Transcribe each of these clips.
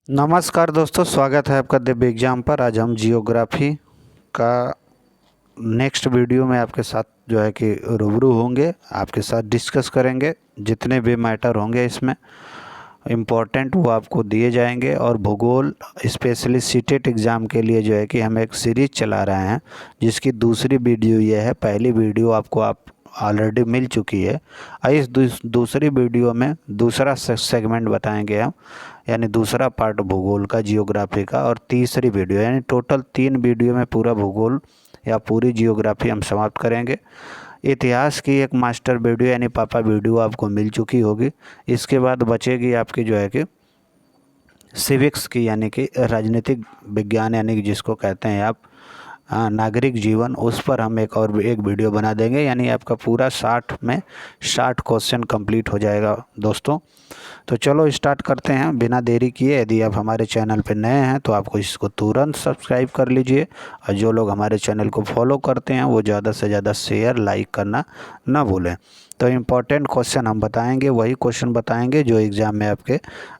नमस्कार दोस्तों, स्वागत है आपका दिव्य एग्जाम पर। आज हम जियोग्राफी का नेक्स्ट वीडियो में आपके साथ जो है कि रूबरू होंगे, आपके साथ डिस्कस करेंगे। जितने भी मैटर होंगे इसमें इम्पोर्टेंट वो आपको दिए जाएंगे। और भूगोल स्पेशली सीटेट एग्ज़ाम के लिए जो है कि हम एक सीरीज़ चला रहे हैं, जिसकी दूसरी वीडियो ये है। पहली वीडियो आपको ऑलरेडी मिल चुकी है। इस दूसरी वीडियो में दूसरा सेगमेंट बताएंगे हम, यानी दूसरा पार्ट भूगोल का, जियोग्राफी का। और तीसरी वीडियो यानी टोटल 3 वीडियो में पूरा भूगोल या पूरी जियोग्राफी हम समाप्त करेंगे। इतिहास की एक मास्टर वीडियो यानी पापा वीडियो आपको मिल चुकी होगी। इसके बाद बचेगी आपकी जो है कि सिविक्स की, यानी कि राजनीतिक विज्ञान, यानी कि जिसको कहते हैं आप नागरिक जीवन। उस पर हम एक वीडियो बना देंगे, यानी आपका पूरा 60 में 60 क्वेश्चन कंप्लीट हो जाएगा दोस्तों। तो चलो स्टार्ट करते हैं बिना देरी किए। यदि आप हमारे चैनल पर नए हैं तो आपको इसको तुरंत सब्सक्राइब कर लीजिए, और जो लोग हमारे चैनल को फॉलो करते हैं वो ज़्यादा से ज़्यादा शेयर लाइक करना ना भूलें। तो इम्पॉर्टेंट क्वेश्चन हम बताएंगे, वही क्वेश्चन बताएंगे जो एग्ज़ाम में आपके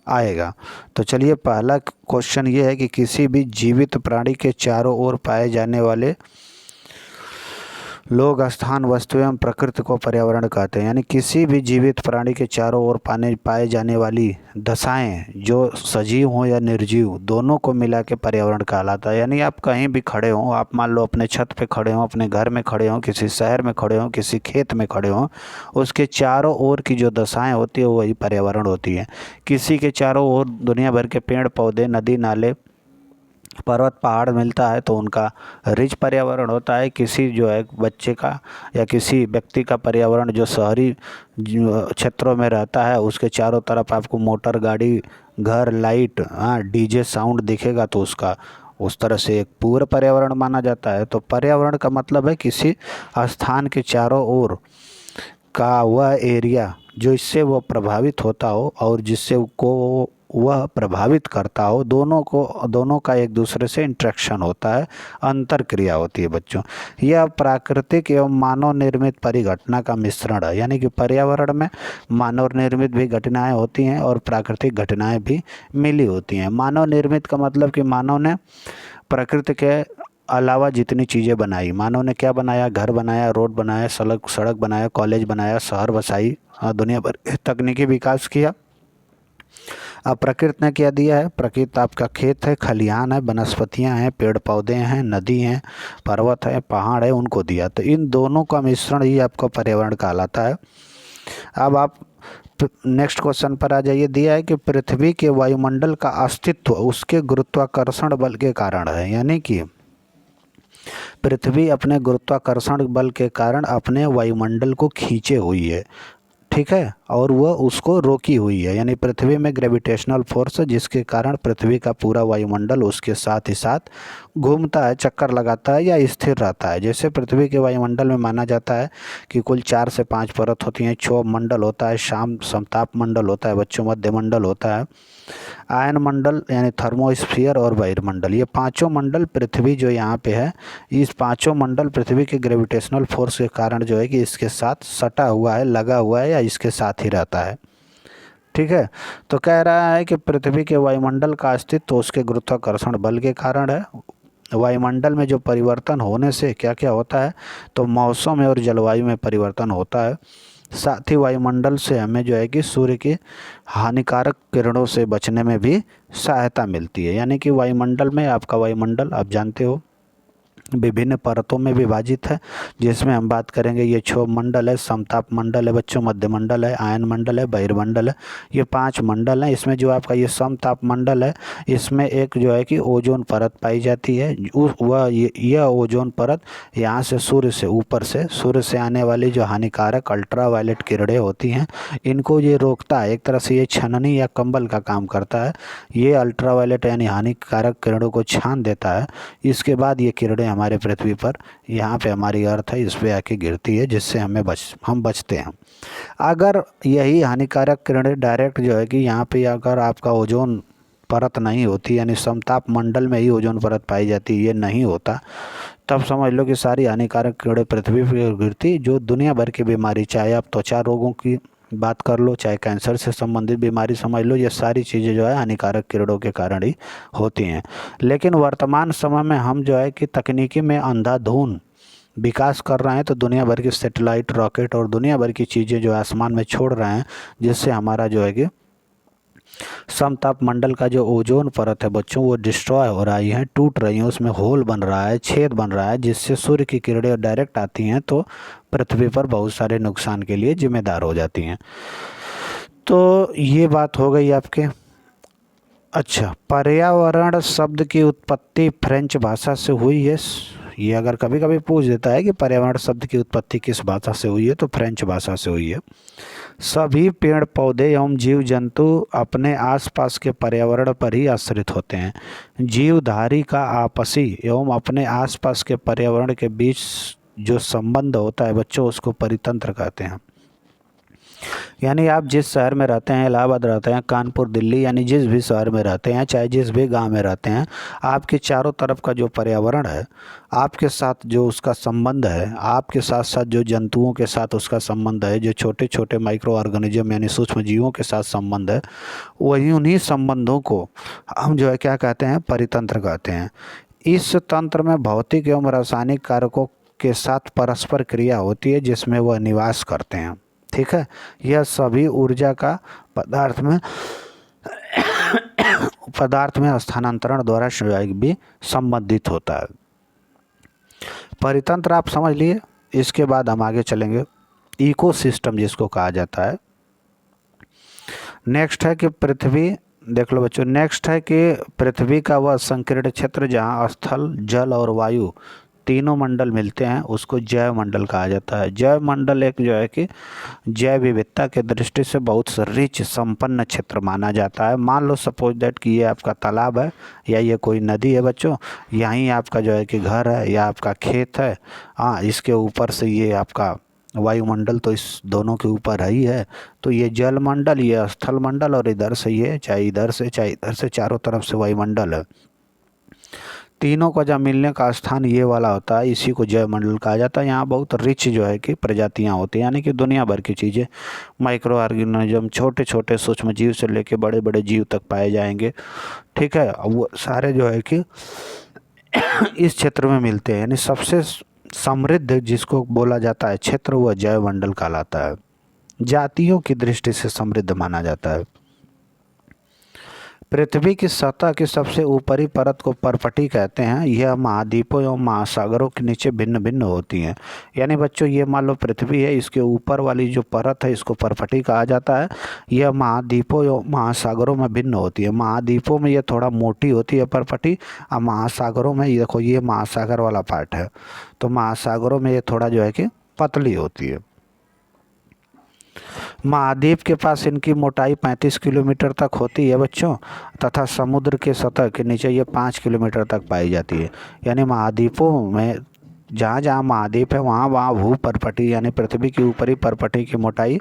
आएगा। तो चलिए, पहला क्वेश्चन ये है कि किसी भी जीवित प्राणी के चारों ओर पाए जाने वाले लोग, स्थान, वस्तु एवं प्रकृति को पर्यावरण कहते हैं। यानी किसी भी जीवित प्राणी के चारों ओर पाए जाने वाली दशाएं, जो सजीव हों या निर्जीव, दोनों को मिला के पर्यावरण कहलाता है। यानी आप कहीं भी खड़े हों, आप मान लो अपने छत पे खड़े हों, अपने घर में खड़े हों, किसी शहर में खड़े हों, किसी खेत में खड़े हों, उसके चारों ओर की जो दशाएं होती है वही पर्यावरण होती है। किसी के चारों ओर दुनिया भर के पेड़ पौधे, नदी नाले, पर्वत पहाड़ मिलता है तो उनका रिच पर्यावरण होता है। किसी जो है बच्चे का या किसी व्यक्ति का पर्यावरण जो शहरी क्षेत्रों में रहता है, उसके चारों तरफ आपको मोटर गाड़ी, घर, लाइट, डीजे साउंड दिखेगा, तो उसका उस तरह से एक पूरा पर्यावरण माना जाता है। तो पर्यावरण का मतलब है किसी स्थान के चारों ओर का वह एरिया जो इससे वो प्रभावित होता हो और जिससे को वह प्रभावित करता हो, दोनों का एक दूसरे से इंटरेक्शन होता है, अंतर क्रिया होती है बच्चों। यह प्राकृतिक एवं मानव निर्मित परिघटना का मिश्रण है। यानी कि पर्यावरण में मानव निर्मित भी घटनाएं होती हैं और प्राकृतिक घटनाएं भी मिली होती हैं। मानव निर्मित का मतलब कि मानव ने प्रकृति के अलावा जितनी चीज़ें बनाई, मानव ने क्या बनाया? घर बनाया, रोड बनाया, सड़क बनाया, कॉलेज बनाया, शहर बसाई, दुनिया भर तकनीकी विकास किया। अब प्रकृति ने क्या दिया है? प्रकृति आपका खेत है, खलिहान है, वनस्पतियाँ हैं, पेड़ पौधे हैं, नदी हैं, पर्वत है, पहाड़ है, उनको दिया। तो इन दोनों का मिश्रण ही आपका पर्यावरण कहलाता है। अब आप नेक्स्ट क्वेश्चन पर आ जाइए। दिया है कि पृथ्वी के वायुमंडल का अस्तित्व उसके गुरुत्वाकर्षण बल के कारण है। यानी कि पृथ्वी अपने गुरुत्वाकर्षण बल के कारण अपने वायुमंडल को खींचे हुई है, ठीक है, और वह उसको रोकी हुई है। यानी पृथ्वी में ग्रेविटेशनल फोर्स, जिसके कारण पृथ्वी का पूरा वायुमंडल उसके साथ ही साथ घूमता है, चक्कर लगाता है या स्थिर रहता है। जैसे पृथ्वी के वायुमंडल में माना जाता है कि कुल 4 से 5 परत होती हैं। क्षोभ मंडल होता है, समताप मंडल होता है बच्चों, मध्य मंडल होता है, आयन मंडल यानी थर्मोस्फीयर, और बहिर्मंडल। ये पांचों मंडल पृथ्वी जो यहाँ पे है, इस पांचों मंडल पृथ्वी के ग्रेविटेशनल फोर्स के कारण जो है कि इसके साथ सटा हुआ है, लगा हुआ है या इसके साथ ही रहता है, ठीक है। तो कह रहा है कि पृथ्वी के वायुमंडल का अस्तित्व तो उसके गुरुत्वाकर्षण बल के कारण है। वायुमंडल में जो परिवर्तन होने से क्या क्या होता है? तो मौसम और जलवायु में परिवर्तन होता है। साथ ही वायुमंडल से हमें जो है कि सूर्य की हानिकारक किरणों से बचने में भी सहायता मिलती है। यानी कि वायुमंडल में, आपका वायुमंडल आप जानते हो विभिन्न परतों में विभाजित है, जिसमें हम बात करेंगे ये क्षोभ मंडल है, समताप मंडल है बच्चों, मध्य मंडल है, आयन मंडल है, बहिर्मंडल है। ये 5 मंडल हैं। इसमें जो आपका ये समताप मंडल है, इसमें एक जो है कि ओजोन परत पाई जाती है। यह ओजोन परत यहाँ से सूर्य से, ऊपर से सूर्य से आने वाली जो हानिकारक अल्ट्रा वायलेट किरणें होती हैं, इनको ये रोकता है। एक तरह से ये छननी या कंबल का काम करता है। ये अल्ट्रा वायलेट यानी हानिकारक किरणों को छान देता है। इसके बाद ये किरणें हमारे पृथ्वी पर, यहाँ पे हमारी अर्थ है, इस पे आके गिरती है, जिससे हम बचते हैं। अगर यही हानिकारक किरणें डायरेक्ट जो है कि यहाँ पे अगर आपका ओजोन परत नहीं होती, यानी समताप मंडल में ही ओजोन परत पाई जाती है, ये नहीं होता, तब समझ लो कि सारी हानिकारक किरणें पृथ्वी पर गिरती, जो दुनिया भर की बीमारी, चाहे आप त्वचा रोगों की बात कर लो, चाहे कैंसर से संबंधित बीमारी समझ लो, ये सारी चीज़ें जो है हानिकारक किरणों के कारण ही होती हैं। लेकिन वर्तमान समय में हम जो है कि तकनीकी में अंधाधुंध विकास कर रहे हैं, तो दुनिया भर की सैटेलाइट, रॉकेट और दुनिया भर की चीज़ें जो आसमान में छोड़ रहे हैं, जिससे हमारा जो है कि समताप मंडल का जो ओजोन परत है बच्चों, वो डिस्ट्रॉय हो रही है, टूट रही है, उसमें होल बन रहा है, छेद बन रहा है, जिससे सूर्य की किरणें डायरेक्ट आती हैं तो पृथ्वी पर बहुत सारे नुकसान के लिए जिम्मेदार हो जाती हैं। तो ये बात हो गई आपके। अच्छा, पर्यावरण शब्द की उत्पत्ति फ्रेंच भाषा से हुई है। ये अगर कभी कभी पूछ देता है कि पर्यावरण शब्द की उत्पत्ति किस भाषा से हुई है, तो फ्रेंच भाषा से हुई है। सभी पेड़ पौधे एवं जीव जंतु अपने आसपास के पर्यावरण पर ही आश्रित होते हैं। जीवधारी का आपसी एवं अपने आसपास के पर्यावरण के बीच जो संबंध होता है बच्चों, उसको परितंत्र कहते हैं। यानी आप जिस शहर में रहते हैं, इलाहाबाद रहते हैं, कानपुर, दिल्ली, यानी जिस भी शहर में रहते हैं, चाहे जिस भी गांव में रहते हैं, आपके चारों तरफ का जो पर्यावरण है, आपके साथ जो उसका संबंध है, आपके साथ साथ जो जंतुओं के साथ उसका संबंध है, जो छोटे छोटे माइक्रो ऑर्गेनिज्म यानी सूक्ष्म जीवों के साथ संबंध है, वही उन्हीं संबंधों को हम जो है क्या कहते हैं, परितंत्र कहते हैं। इस तंत्र में भौतिक एवं रासायनिक कारकों के साथ परस्पर क्रिया होती है, जिसमें वह निवास करते हैं। ठीक है, यह सभी ऊर्जा का पदार्थ में स्थानांतरण द्वारा भी संबंधित होता है। परितंत्र आप समझ लिए। इसके बाद हम आगे चलेंगे, इकोसिस्टम जिसको कहा जाता है। नेक्स्ट है कि पृथ्वी, देख लो बच्चों, नेक्स्ट है कि पृथ्वी का वह संकीर्ण क्षेत्र जहाँ स्थल, जल और वायु तीनों मंडल मिलते हैं, उसको जैव मंडल कहा जाता है। जैव मंडल एक जो है कि जैव विविधता के दृष्टि से बहुत रिच संपन्न क्षेत्र माना जाता है। मान लो सपोज दैट कि ये आपका तालाब है या ये कोई नदी है बच्चों, यहीं आपका जो है कि घर है या आपका खेत है, हाँ, इसके ऊपर से ये आपका वायुमंडल तो इस दोनों के ऊपर ही है, तो ये जल मंडल, ये स्थल मंडल, और इधर से ये चाहे इधर से चाहे इधर से चारों तरफ से वायुमंडल है। तीनों का जब मिलने का स्थान ये वाला होता है, इसी को जैव मंडल कहा जाता है। यहाँ बहुत रिच जो है कि प्रजातियाँ होती हैं, यानी कि दुनिया भर की चीज़ें, माइक्रो ऑर्गेनिज्म, छोटे छोटे सूक्ष्म जीव से लेके बड़े बड़े जीव तक पाए जाएंगे। ठीक है, वो सारे जो है कि इस क्षेत्र में मिलते हैं। यानी सबसे समृद्ध जिसको बोला जाता है क्षेत्र, वह जैव मंडल कहलाता है। जातियों की दृष्टि से समृद्ध माना जाता है। पृथ्वी की सतह की सबसे ऊपरी परत को परपटी कहते हैं। यह महाद्वीपों एवं महासागरों के नीचे भिन्न भिन्न होती हैं। यानी बच्चों, ये मान लो पृथ्वी है, इसके ऊपर वाली जो परत है इसको परपटी कहा जाता है। यह महाद्वीपों एवं महासागरों में भिन्न होती है। महाद्वीपों में ये थोड़ा मोटी होती है परपटी, और महासागरों में ये देखो, ये महासागर वाला पार्ट है, तो महासागरों में ये थोड़ा जो है कि पतली होती है। महाद्वीप के पास इनकी मोटाई 35 किलोमीटर तक होती है बच्चों, तथा समुद्र के सतह के नीचे ये 5 किलोमीटर तक पाई जाती है। यानी महाद्वीपों में जहाँ जहाँ महाद्वीप है वहाँ वहाँ भू परपटी यानी पृथ्वी की ऊपरी परपटी की मोटाई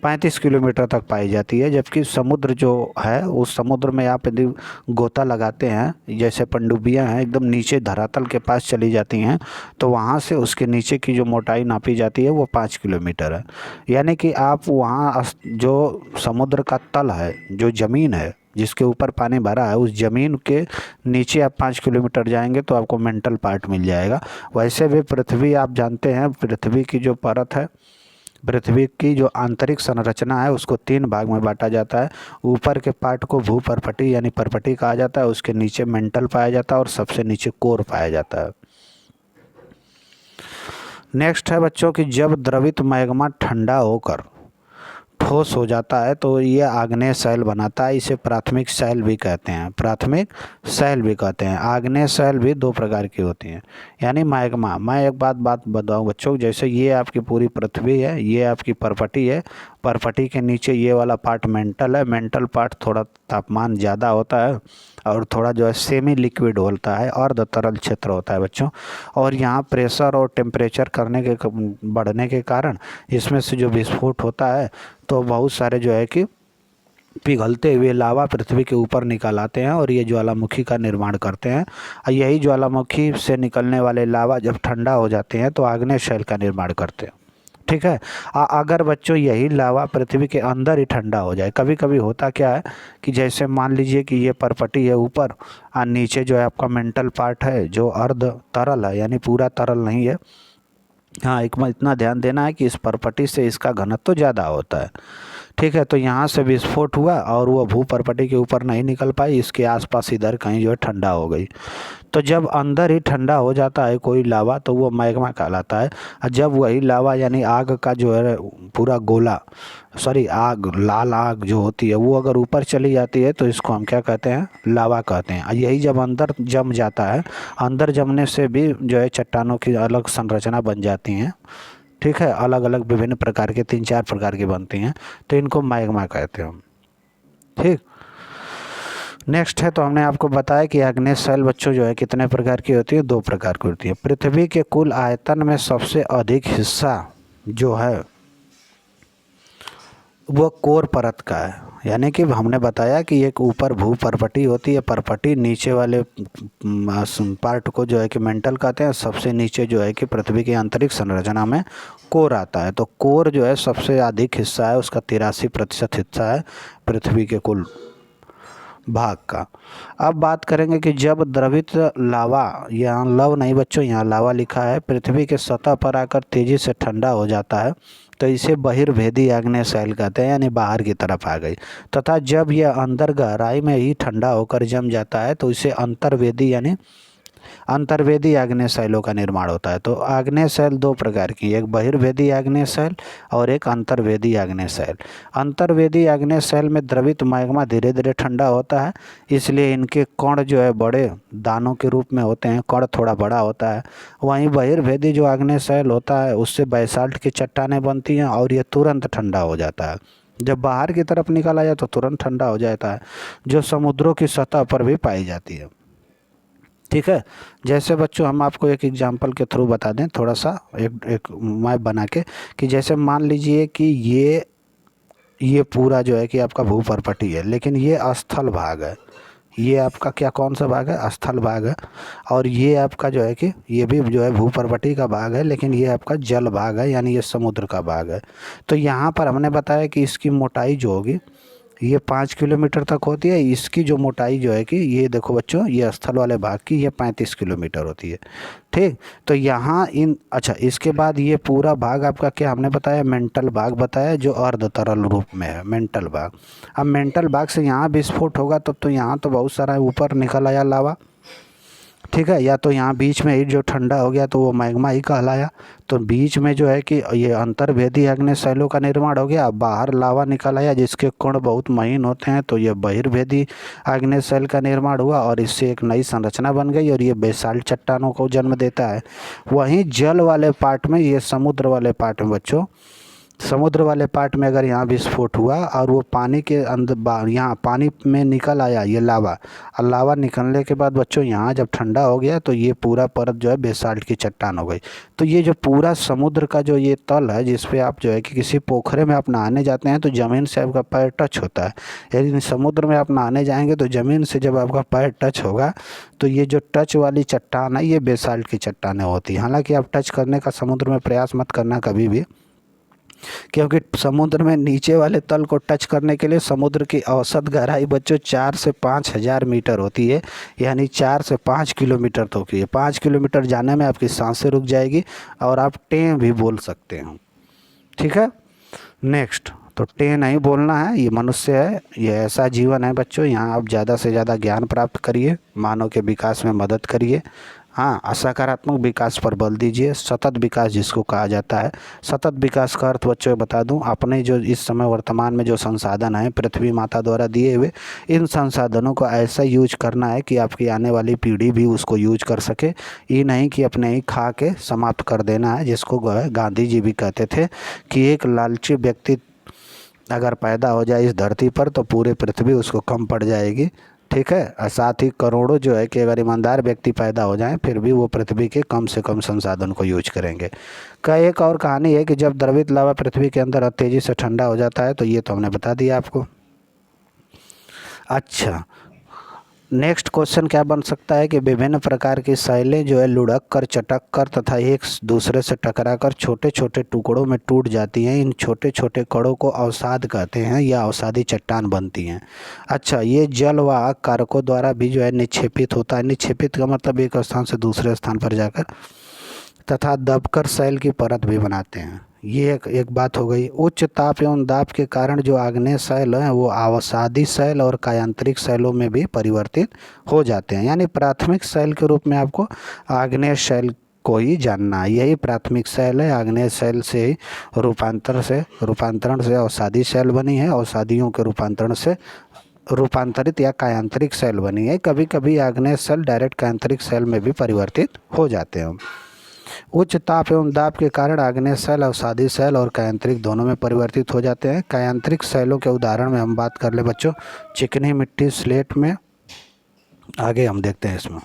35 किलोमीटर तक पाई जाती है। जबकि समुद्र जो है, उस समुद्र में आप यदि गोता लगाते हैं, जैसे पनडुब्बियाँ हैं, एकदम नीचे धरातल के पास चली जाती हैं, तो वहाँ से उसके नीचे की जो मोटाई नापी जाती है वो 5 किलोमीटर है। यानी कि आप वहाँ जो समुद्र का तल है, जो ज़मीन है जिसके ऊपर पानी भरा है, उस ज़मीन के नीचे आप 5 किलोमीटर जाएंगे तो आपको मेंटल पार्ट मिल जाएगा। वैसे भी पृथ्वी, आप जानते हैं, पृथ्वी की जो परत है, पृथ्वी की जो आंतरिक संरचना है, उसको 3 भाग में बांटा जाता है। ऊपर के पार्ट को भू परपटी यानी परपटी कहा जाता है, उसके नीचे मेंटल पाया जाता है, और सबसे नीचे कोर पाया जाता है। नेक्स्ट है बच्चों कि जब द्रवित मैग्मा ठंडा होकर ठोस हो जाता है तो ये आग्नेय शैल बनाता है। इसे प्राथमिक शैल भी कहते हैं, प्राथमिक शैल भी कहते हैं। आग्नेय शैल भी 2 प्रकार की होती हैं। यानी मैग्मा, मैं एक बात बताऊं बच्चों, जैसे ये आपकी पूरी पृथ्वी है, ये आपकी परपटी है, परपटी के नीचे ये वाला पार्ट मेंटल है। मेंटल पार्ट थोड़ा तापमान ज़्यादा होता है और थोड़ा जो है सेमी लिक्विड होता है, अर्ध तरल क्षेत्र होता है बच्चों। और यहाँ प्रेशर और टेम्परेचर बढ़ने के कारण इसमें से जो विस्फोट होता है, तो बहुत सारे जो है कि पिघलते हुए लावा पृथ्वी के ऊपर निकल आते हैं और ये ज्वालामुखी का निर्माण करते हैं। और यही ज्वालामुखी से निकलने वाले लावा जब ठंडा हो जाते हैं तो आग्नेय शैल का निर्माण करते हैं। ठीक है। अगर बच्चों यही लावा पृथ्वी के अंदर ही ठंडा हो जाए, कभी कभी होता क्या है कि जैसे मान लीजिए कि ये परपटी है ऊपर और नीचे जो है आपका मेंटल पार्ट है जो अर्ध तरल है, यानी पूरा तरल नहीं है। हाँ, एक में इतना ध्यान देना है कि इस परपटी से इसका घनत्व तो ज़्यादा होता है, ठीक है। तो यहाँ से विस्फोट हुआ और वो भू परपटी के ऊपर नहीं निकल पाई, इसके आसपास इधर कहीं जो है ठंडा हो गई। तो जब अंदर ही ठंडा हो जाता है कोई लावा तो वो मैग्मा कहलाता है। और जब वही लावा यानी आग का जो है पूरा गोला, सॉरी आग, लाल आग जो होती है वो अगर ऊपर चली जाती है तो इसको हम क्या कहते हैं, लावा कहते हैं। और यही जब अंदर जम जाता है, अंदर जमने से भी जो है चट्टानों की अलग संरचना बन जाती हैं, ठीक है। अलग अलग विभिन्न प्रकार के 3-4 प्रकार की बनती हैं, तो इनको मैग्मा कहते हैं हम, ठीक। नेक्स्ट है, तो हमने आपको बताया कि आग्नेय शैल बच्चों जो है कितने प्रकार की होती है, 2 प्रकार की होती है। पृथ्वी के कुल आयतन में सबसे अधिक हिस्सा जो है वो कोर परत का है, यानी कि हमने बताया कि एक ऊपर भू परपटी होती है, परपटी नीचे वाले पार्ट को जो है कि मेंटल कहते हैं, सबसे नीचे जो है कि पृथ्वी की आंतरिक संरचना में कोर आता है। तो कोर जो है सबसे अधिक हिस्सा है, उसका 83% हिस्सा है पृथ्वी के कुल भाग का। अब बात करेंगे कि जब द्रवित लावा, यहाँ लव नहीं बच्चों, यहाँ लावा लिखा है, पृथ्वी के सतह पर आकर तेजी से ठंडा हो जाता है तो इसे बहिर्भेदी आग्नेय शैल कहते हैं, यानी बाहर की तरफ आ गई। तथा जब यह अंदर गहराई में ही ठंडा होकर जम जाता है तो इसे अंतर्वेदी यानी अंतर्वेदी आग्नेय शैलों का निर्माण होता है। तो आग्नेय शैल 2 प्रकार की, एक बहिर्वेदी आग्नेय शैल और एक अंतर्वेदी आग्नेय शैल। अंतर्वेदी आग्नेय शैल में द्रवित मैग्मा धीरे धीरे ठंडा होता है, इसलिए इनके कण जो है बड़े दानों के रूप में होते हैं, कण थोड़ा बड़ा होता है। वहीं बहिर्वेदी जो आग्नेय शैल होता है उससे बेसाल्ट की चट्टानें बनती हैं और ये तुरंत ठंडा हो जाता है। जब बाहर की तरफ निकल आया तो तुरंत ठंडा हो जाता है, जो समुद्रों की सतह पर भी पाई जाती है, ठीक है। जैसे बच्चों हम आपको एक एग्जांपल के थ्रू बता दें, थोड़ा सा एक मैप बना के, कि जैसे मान लीजिए कि ये पूरा जो है कि आपका भू परपटी है, लेकिन ये स्थल भाग है, ये आपका क्या कौन सा भाग है, स्थल भाग है। और ये आपका जो है कि ये भी जो है भू परपटी का भाग है, लेकिन ये आपका जल भाग है, यानी ये समुद्र का भाग है। तो यहाँ पर हमने बताया कि इसकी मोटाई जो होगी ये 5 किलोमीटर तक होती है, इसकी जो मोटाई जो है कि ये देखो बच्चों, ये स्थल वाले भाग की ये 35 किलोमीटर होती है, ठीक। तो यहाँ अच्छा, इसके बाद ये पूरा भाग आपका क्या हमने बताया, मेंटल भाग बताया, जो अर्ध तरल रूप में है, मेंटल भाग। अब मेंटल भाग से यहाँ विस्फोट होगा तब तो यहाँ तो बहुत सारा ऊपर निकल आया लावा, ठीक है। या तो यहाँ बीच में ही जो ठंडा हो गया तो वो मैग्मा ही कहलाया। तो बीच में जो है कि ये अंतर्वेदी आग्नेय शैलों का निर्माण हो गया, बाहर लावा निकल आया जिसके कण बहुत महीन होते हैं, तो ये बहिर्वेदी आग्नेय शैल का निर्माण हुआ और इससे एक नई संरचना बन गई और ये बेसाल्ट चट्टानों को जन्म देता है। वहीं जल वाले पार्ट में, ये समुद्र वाले पार्ट में बच्चों, समुद्र वाले पार्ट में अगर यहाँ विस्फोट हुआ और वो पानी के अंदर यहाँ पानी में निकल आया ये लावा, और लावा निकलने के बाद बच्चों यहाँ जब ठंडा हो गया तो ये पूरा परत जो है बेसाल्ट की चट्टान हो गई। तो ये जो पूरा समुद्र का जो ये तल है जिस पे आप जो है कि किसी पोखरे में आप नहाने जाते हैं तो ज़मीन से आपका पैर टच होता है, यदि समुद्र में आप नहाने जाएंगे तो ज़मीन से जब आपका पैर टच होगा तो ये जो टच वाली चट्टान है ये बेसाल्ट की चट्टानें होती हैं। हालाँकि आप टच करने का समुद्र में प्रयास मत करना कभी भी, क्योंकि समुद्र में नीचे वाले तल को टच करने के लिए समुद्र की औसत गहराई बच्चों 4 से 5 हज़ार मीटर होती है, यानी 4 से 5 किलोमीटर तो होती है। 5 किलोमीटर जाने में आपकी सांसें रुक जाएगी और आप टें भी बोल सकते हो, ठीक है। नेक्स्ट, तो टें नहीं बोलना है, ये मनुष्य है, ये ऐसा जीवन है बच्चों, यहाँ आप ज़्यादा से ज़्यादा ज्ञान प्राप्त करिए, मानव के विकास में मदद करिए। हाँ, सकारात्मक विकास पर बल दीजिए, सतत विकास जिसको कहा जाता है। सतत विकास का अर्थ बच्चों बता दूं, अपने जो इस समय वर्तमान में जो संसाधन हैं पृथ्वी माता द्वारा दिए हुए, इन संसाधनों को ऐसा यूज करना है कि आपकी आने वाली पीढ़ी भी उसको यूज कर सके। ये नहीं कि अपने ही खा के समाप्त कर देना है, जिसको गांधी जी भी कहते थे कि एक लालची व्यक्ति अगर पैदा हो जाए इस धरती पर तो पूरे पृथ्वी उसको कम पड़ जाएगी, ठीक है। और साथ ही करोड़ों जो है कि अगर ईमानदार व्यक्ति पैदा हो जाएं फिर भी वो पृथ्वी के कम से कम संसाधन को यूज करेंगे। का एक और कहानी है कि जब द्रवित लावा पृथ्वी के अंदर तेजी से ठंडा हो जाता है, तो ये तो हमने बता दिया आपको। अच्छा, नेक्स्ट क्वेश्चन क्या बन सकता है कि विभिन्न प्रकार की शैलें जो है लुढ़क कर, चटक कर तथा एक दूसरे से टकरा कर छोटे छोटे टुकड़ों में टूट जाती हैं। इन छोटे छोटे कणों को अवसाद कहते हैं या अवसादी चट्टान बनती हैं। अच्छा, ये जलवाहक कारकों द्वारा भी जो है निक्षेपित होता है। निक्षेपित का मतलब एक स्थान से दूसरे स्थान पर जाकर, तथा दबकर शैल की परत भी बनाते हैं। ये एक बात हो गई। उच्च ताप एवं दाब के कारण जो आग्नेय शैल हैं वो अवसादी शैल और कायांतरिक शैलों में भी परिवर्तित हो जाते हैं। यानी प्राथमिक शैल के रूप में आपको आग्नेय शैल को ही जानना है। यही प्राथमिक शैल है। आग्नेय शैल से रूपांतरण से अवसादी शैल बनी है। अवसादियों के रूपांतरण से रूपांतरित या कायांतरिक शैल बनी है। कभी कभी आग्नेय शैल डायरेक्ट कायांतरिक शैल में भी परिवर्तित हो जाते हैं। उच्च ताप एवं दाब के कारण आग्नेय शैल, अवसादी शैल और कायांतरिक दोनों में परिवर्तित हो जाते हैं। कायांतरिक शैलों के उदाहरण में हम बात कर ले बच्चों, चिकनी मिट्टी, स्लेट में। आगे हम देखते हैं इसमें,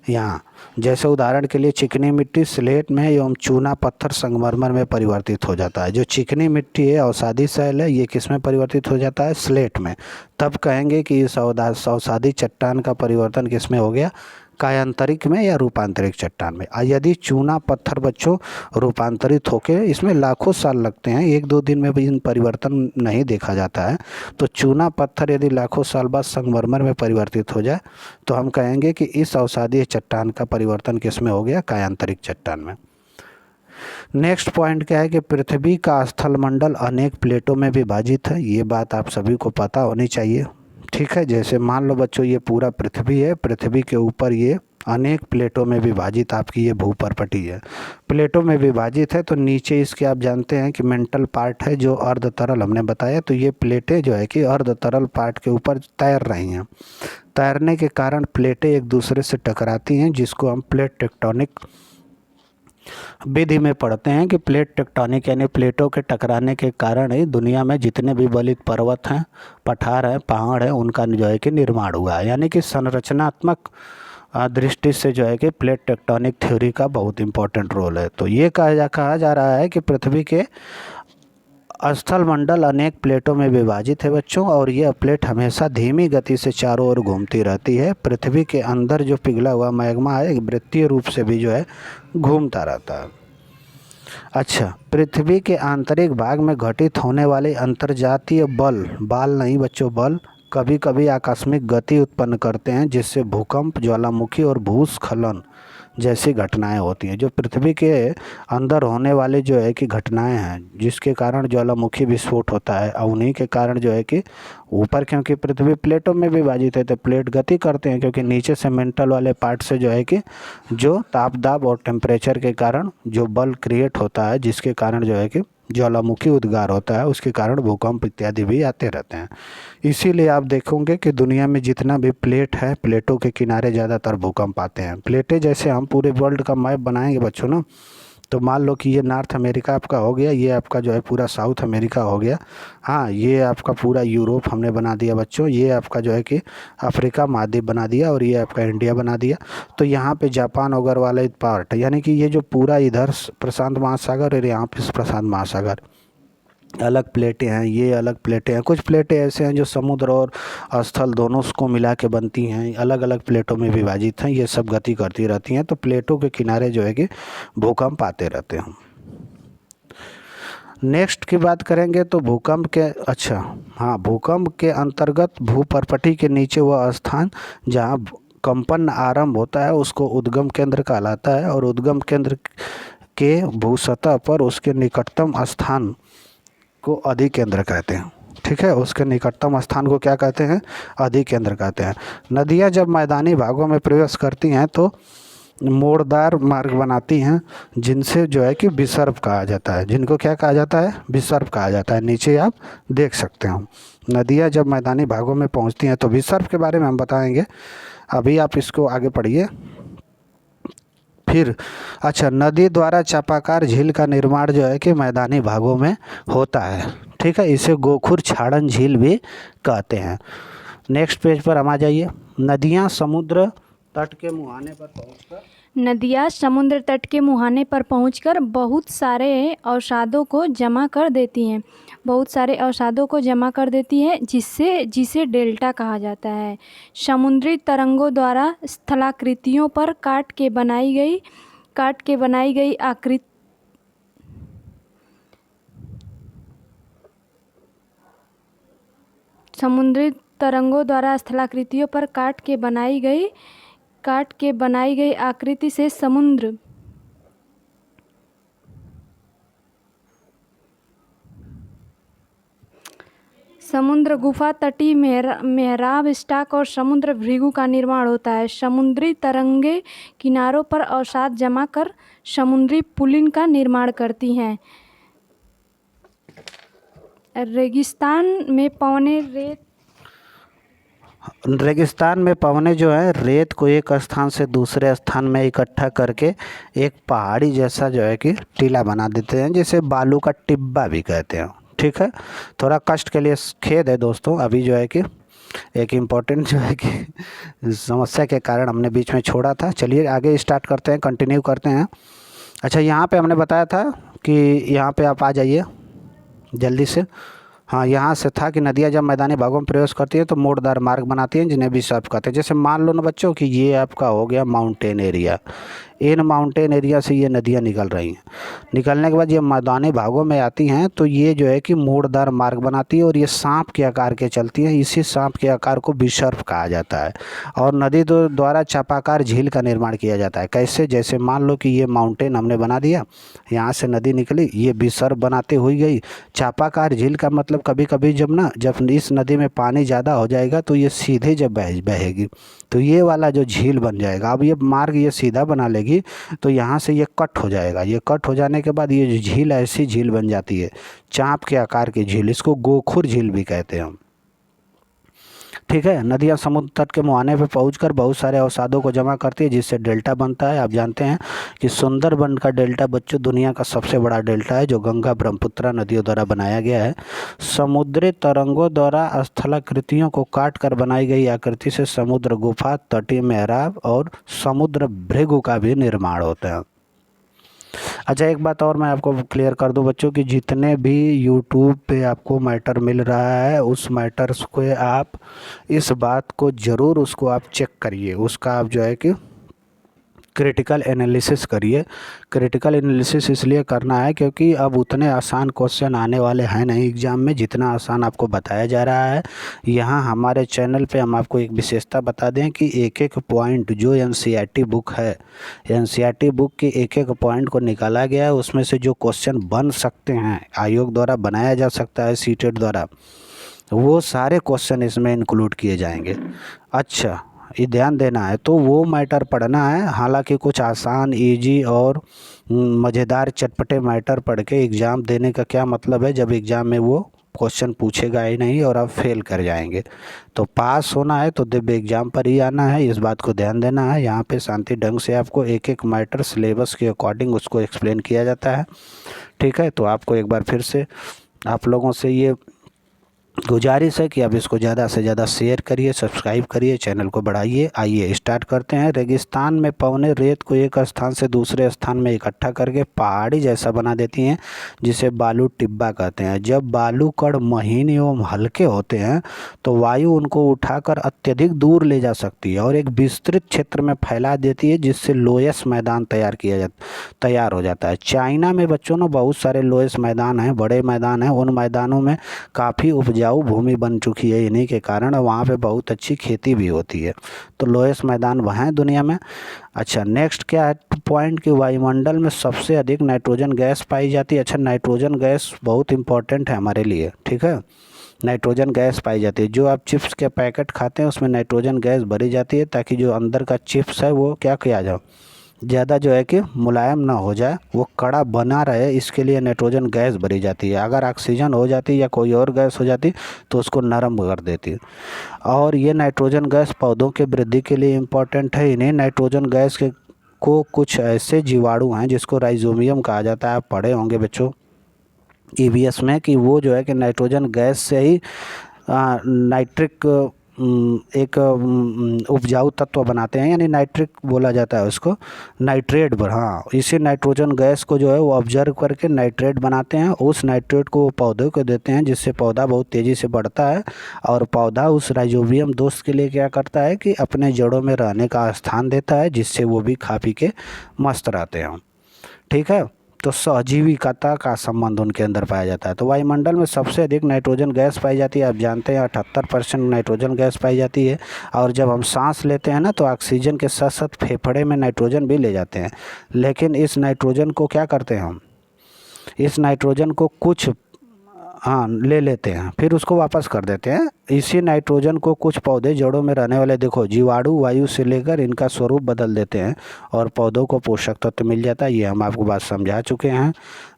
यहाँ जैसे उदाहरण के लिए चिकनी मिट्टी स्लेट में एवं चूना पत्थर संगमरमर में परिवर्तित हो जाता है। जो चिकनी मिट्टी है अवसादी शैल है, ये किस में परिवर्तित हो जाता है? स्लेट में। तब कहेंगे कि इस अवसादी चट्टान का परिवर्तन किस में हो गया? कायांतरिक में या रूपांतरिक चट्टान में। यदि चूना पत्थर बच्चों रूपांतरित होके, इसमें लाखों साल लगते हैं, एक दो दिन में भी परिवर्तन नहीं देखा जाता है। तो चूना पत्थर यदि लाखों साल बाद संगमरमर में परिवर्तित हो जाए तो हम कहेंगे कि इस अवसादी चट्टान का परिवर्तन किस में हो गया? कायांतरिक चट्टान में। नेक्स्ट पॉइंट क्या है कि पृथ्वी का स्थलमंडल अनेक प्लेटों में विभाजित है। ये बात आप सभी को पता होनी चाहिए, ठीक है। जैसे मान लो बच्चों ये पूरा पृथ्वी है, पृथ्वी के ऊपर ये अनेक प्लेटों में विभाजित आपकी ये भूपर्पटी है। प्लेटों में विभाजित है तो नीचे इसके आप जानते हैं कि मेंटल पार्ट है जो अर्ध तरल हमने बताया। तो ये प्लेटें जो है कि अर्ध तरल पार्ट के ऊपर तैर रही हैं। तैरने के कारण प्लेटें एक दूसरे से टकराती हैं, जिसको हम प्लेट टेक्टोनिक विधि में पढ़ते हैं कि प्लेट टेक्टोनिक यानी प्लेटों के टकराने के कारण ही दुनिया में जितने भी बलित पर्वत हैं, पठार हैं, पहाड़ हैं, उनका जो है कि निर्माण हुआ है। यानी कि संरचनात्मक दृष्टि से जो है कि प्लेट टेक्टोनिक थ्योरी का बहुत इंपॉर्टेंट रोल है। तो ये कहा जा रहा है कि पृथ्वी के स्थलमंडल अनेक प्लेटों में विभाजित है बच्चों, और यह प्लेट हमेशा धीमी गति से चारों ओर घूमती रहती है। पृथ्वी के अंदर जो पिघला हुआ मैग्मा है वृत्तीय रूप से भी जो है घूमता रहता है। अच्छा, पृथ्वी के आंतरिक भाग में घटित होने वाले अंतर्जातीय बल, बाल नहीं बच्चों, बल कभी कभी आकस्मिक गति उत्पन्न करते हैं, जिससे भूकंप, ज्वालामुखी और भूस्खलन जैसी घटनाएं होती हैं। जो पृथ्वी के अंदर होने वाले जो है कि घटनाएं हैं, जिसके कारण ज्वालामुखी विस्फोट होता है, और उन्हीं के कारण जो है कि ऊपर, क्योंकि पृथ्वी प्लेटों में विभाजित है तो प्लेट गति करते हैं, क्योंकि नीचे से मेंटल वाले पार्ट से जो है कि जो ताप दाब और टेम्परेचर के कारण जो बल क्रिएट होता है, जिसके कारण जो है कि ज्वालामुखी उद्गार होता है, उसके कारण भूकंप इत्यादि भी आते रहते हैं। इसीलिए आप देखोगे कि दुनिया में जितना भी प्लेट है, प्लेटों के किनारे ज़्यादातर भूकंप आते हैं। प्लेटें जैसे हम पूरे वर्ल्ड का मैप बनाएंगे बच्चों ना, तो मान लो कि ये नॉर्थ अमेरिका आपका हो गया, ये आपका जो है पूरा साउथ अमेरिका हो गया, हाँ, ये आपका पूरा यूरोप हमने बना दिया बच्चों, ये आपका जो है कि अफ्रीका महाद्वीप बना दिया, और ये आपका इंडिया बना दिया। तो यहाँ पे जापान वगैरह वाला पार्ट, यानी कि ये जो पूरा इधर प्रशांत महासागर और यहाँ पे प्रशांत महासागर, अलग प्लेटें हैं, ये अलग प्लेटें हैं। कुछ प्लेटें ऐसे हैं जो समुद्र और स्थल दोनों को मिला के बनती हैं, अलग अलग प्लेटों में विभाजित हैं, ये सब गति करती रहती हैं। तो प्लेटों के किनारे जो है कि भूकंप आते रहते हैं। नेक्स्ट की बात करेंगे तो भूकंप के, अच्छा हाँ, भूकंप के अंतर्गत भूपर्पटी के नीचे वह स्थान जहाँ कंपन आरंभ होता है उसको उद्गम केंद्र कहलाता है, और उद्गम केंद्र के भूसतह पर उसके निकटतम स्थान को अधिकेंद्र कहते हैं, ठीक है। उसके निकटतम स्थान को क्या कहते हैं? अधिकेंद्र कहते हैं। नदियाँ जब मैदानी भागों में प्रवेश करती हैं तो मोड़दार मार्ग बनाती हैं, जिनसे जो है कि विसर्प कहा जाता है। जिनको क्या कहा जाता है? विसर्प कहा जाता है। नीचे आप देख सकते हो, नदियाँ जब मैदानी भागों में पहुंचती हैं तो विसर्प के बारे में हम बताएंगे, अभी आप इसको आगे पढ़िए। फिर अच्छा, नदी द्वारा चापाकार झील का निर्माण जो है कि मैदानी भागों में होता है, ठीक है। इसे गोखुर छाड़न झील भी कहते हैं। नेक्स्ट पेज पर हम आ जाइए। नदियाँ समुद्र तट के मुहाने पर पहुंचकर नदियाँ समुद्र तट के मुहाने पर पहुंचकर बहुत सारे अवसादों को जमा कर देती हैं। बहुत सारे अवसादों को जमा कर देती है, जिसे डेल्टा कहा जाता है। समुद्री तरंगों द्वारा स्थलाकृतियों पर काट के बनाई गई आकृति समुद्री तरंगों द्वारा स्थलाकृतियों पर काट के बनाई गई आकृति से समुद्र गुफा, तटीय मेहराब, स्टॉक और समुद्र भृगु का निर्माण होता है। समुद्री तरंगे किनारों पर अवसाद जमा कर समुद्री पुलिन का निर्माण करती हैं। रेगिस्तान में पवने जो है रेत को एक स्थान से दूसरे स्थान में इकट्ठा करके एक पहाड़ी जैसा जो है कि टीला बना देते हैं, जिसे बालू का टिब्बा भी कहते हैं। ठीक है, थोड़ा कष्ट के लिए खेद है दोस्तों, अभी जो है कि एक इम्पोर्टेंट जो है कि समस्या के कारण हमने बीच में छोड़ा था। चलिए आगे स्टार्ट करते हैं, कंटिन्यू करते हैं। अच्छा, यहाँ पे हमने बताया था कि यहाँ पे आप आ जाइए जल्दी से। हाँ, यहाँ से था कि नदियाँ जब मैदानी भागों में प्रवेश करती हैं तो मोड़दार मार्ग बनाती हैं, जिन्हें भी सर्प कहते हैं। जैसे मान लो ना बच्चों कि ये आपका हो गया mountain area, in mountain area से ये नदियाँ निकल रही हैं। निकलने के बाद ये मैदानी भागों में आती हैं तो ये जो है कि मोड़दार मार्ग बनाती है और ये सांप के आकार के चलती हैं। इसी सांप के आकार को विसर्प कहा जाता है। और नदी द्वारा चापाकार झील का निर्माण किया जाता है। कैसे? जैसे मान लो कि ये माउंटेन हमने बना दिया, यहाँ से नदी निकली, ये विसर्प बनाते हुई गई। चापाकार झील का मतलब कभी कभी जब इस नदी में पानी ज़्यादा हो जाएगा तो ये सीधे जब बहेगी तो ये वाला जो झील बन जाएगा। अब ये मार्ग ये सीधा बना लेगी तो यहाँ से ये कट हो जाएगा। ये कट हो जाने के बाद ये जो झील ऐसी झील बन जाती है, चाँप के आकार की झील, इसको गोखुर झील भी कहते हैं हम। ठीक है, नदियाँ समुद्र तट के मुहाने पे पहुंचकर बहुत सारे अवसादों को जमा करती है, जिससे डेल्टा बनता है। आप जानते हैं कि सुंदरबन का डेल्टा बच्चों दुनिया का सबसे बड़ा डेल्टा है, जो गंगा ब्रह्मपुत्र नदियों द्वारा बनाया गया है। समुद्री तरंगों द्वारा स्थलाकृतियों को काट कर बनाई गई आकृति से समुद्र गुफा, तटीय मेहराब और समुद्र भृगु का भी निर्माण होता है। अच्छा, एक बात और मैं आपको क्लियर कर दूं बच्चों कि जितने भी यूट्यूब पे आपको मैटर मिल रहा है, उस मैटर्स को आप इस बात को ज़रूर उसको आप चेक करिए, उसका आप जो है कि क्रिटिकल एनालिसिस करिए। क्रिटिकल एनालिसिस इसलिए करना है क्योंकि अब उतने आसान क्वेश्चन आने वाले हैं नहीं एग्ज़ाम में, जितना आसान आपको बताया जा रहा है। यहाँ हमारे चैनल पे हम आपको एक विशेषता बता दें कि एक एक पॉइंट जो एनसीईआरटी बुक है, एनसीईआरटी बुक के एक एक पॉइंट को निकाला गया है। उसमें से जो क्वेश्चन बन सकते हैं, आयोग द्वारा बनाया जा सकता है, सीटेट द्वारा, वो सारे क्वेश्चन इसमें इंक्लूड किए जाएंगे। अच्छा, ये ध्यान देना है, तो वो मैटर पढ़ना है। हालांकि कुछ आसान, इजी और मज़ेदार चटपटे मैटर पढ़ के एग्ज़ाम देने का क्या मतलब है, जब एग्ज़ाम में वो क्वेश्चन पूछेगा ही नहीं और आप फेल कर जाएंगे। तो पास होना है तो दिव्य एग्ज़ाम पर ही आना है, इस बात को ध्यान देना है। यहाँ पे शांति ढंग से आपको एक एक मैटर सिलेबस के अकॉर्डिंग उसको एक्सप्लेन किया जाता है। ठीक है, तो आपको एक बार फिर से आप लोगों से ये गुजारिश है कि आप इसको ज़्यादा से ज़्यादा शेयर करिए, सब्सक्राइब करिए, चैनल को बढ़ाइए। आइए स्टार्ट करते हैं। रेगिस्तान में पवने रेत को एक स्थान से दूसरे स्थान में इकट्ठा करके पहाड़ी जैसा बना देती हैं, जिसे बालू टिब्बा कहते हैं। जब बालू कण महीन एवं हल्के होते हैं तो वायु उनको उठाकर अत्यधिक दूर ले जा सकती है और एक विस्तृत क्षेत्र में फैला देती है, जिससे लोयस मैदान तैयार हो जाता है। चाइना में बच्चों ने बहुत सारे लोयस मैदान हैं, बड़े मैदान हैं। उन मैदानों में काफ़ी उपजाऊ भूमि बन चुकी है, इन्हीं के कारण वहाँ पे बहुत अच्छी खेती भी होती है। तो लोएस्ट मैदान वहाँ है दुनिया में। अच्छा, नेक्स्ट क्या है पॉइंट कि वायुमंडल में सबसे अधिक नाइट्रोजन गैस पाई जाती है। अच्छा, नाइट्रोजन गैस बहुत इंपॉर्टेंट है हमारे लिए। ठीक है, नाइट्रोजन गैस पाई जाती है। जो आप चिप्स के पैकेट खाते हैं उसमें नाइट्रोजन गैस भरी जाती है, ताकि जो अंदर का चिप्स है वो क्या किया जाए, ज़्यादा जो है कि मुलायम ना हो जाए, वो कड़ा बना रहे, इसके लिए नाइट्रोजन गैस भरी जाती है। अगर ऑक्सीजन हो जाती या कोई और गैस हो जाती तो उसको नरम कर देती है। और ये नाइट्रोजन गैस पौधों के वृद्धि के लिए इम्पॉर्टेंट है। इन्हें नाइट्रोजन गैस को कुछ ऐसे जीवाणु हैं जिसको राइजोबियम कहा जाता है, आप पढ़े होंगे बच्चों ईवीएस में, कि वो जो है कि नाइट्रोजन गैस से ही नाइट्रिक एक उपजाऊ तत्व बनाते हैं, यानी नाइट्रिक बोला जाता है उसको, नाइट्रेट पर। हाँ, इसी नाइट्रोजन गैस को जो है वो ऑब्जर्व करके नाइट्रेट बनाते हैं। उस नाइट्रेट को वो पौधे को देते हैं, जिससे पौधा बहुत तेज़ी से बढ़ता है और पौधा उस राइजोबियम दोस्त के लिए क्या करता है कि अपने जड़ों में रहने का स्थान देता है, जिससे वो भी खा पी के मस्त रहते हैं। ठीक है, तो सहजीविकता का संबंध उनके अंदर पाया जाता है। तो वायुमंडल में सबसे अधिक नाइट्रोजन गैस पाई जाती है। आप जानते हैं 78% नाइट्रोजन गैस पाई जाती है। और जब हम सांस लेते हैं ना, तो ऑक्सीजन के साथ साथ फेफड़े में नाइट्रोजन भी ले जाते हैं। लेकिन इस नाइट्रोजन को क्या करते हैं हम, इस नाइट्रोजन को कुछ ले लेते हैं, फिर उसको वापस कर देते हैं। इसी नाइट्रोजन को कुछ पौधे जड़ों में रहने वाले देखो जीवाणु वायु से लेकर इनका स्वरूप बदल देते हैं और पौधों को पोषक तत्व मिल जाता है। ये हम आपको बात समझा चुके हैं।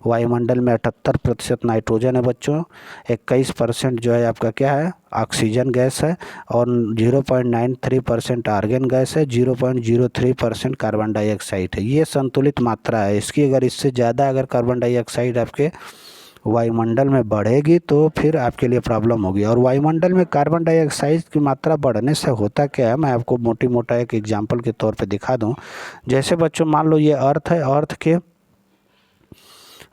वायुमंडल में 78% नाइट्रोजन है बच्चों, 21% जो है आपका क्या है, ऑक्सीजन गैस है, और 0.93% आर्गन गैस है, 0.03% कार्बन डाइऑक्साइड है। ये संतुलित मात्रा है इसकी। अगर इससे ज़्यादा अगर कार्बन डाइऑक्साइड आपके वायुमंडल में बढ़ेगी तो फिर आपके लिए प्रॉब्लम होगी। और वायुमंडल में कार्बन डाइऑक्साइड की मात्रा बढ़ने से होता क्या है, मैं आपको मोटा एक एग्जांपल के तौर पे दिखा दूं। जैसे बच्चों मान लो ये अर्थ है, अर्थ के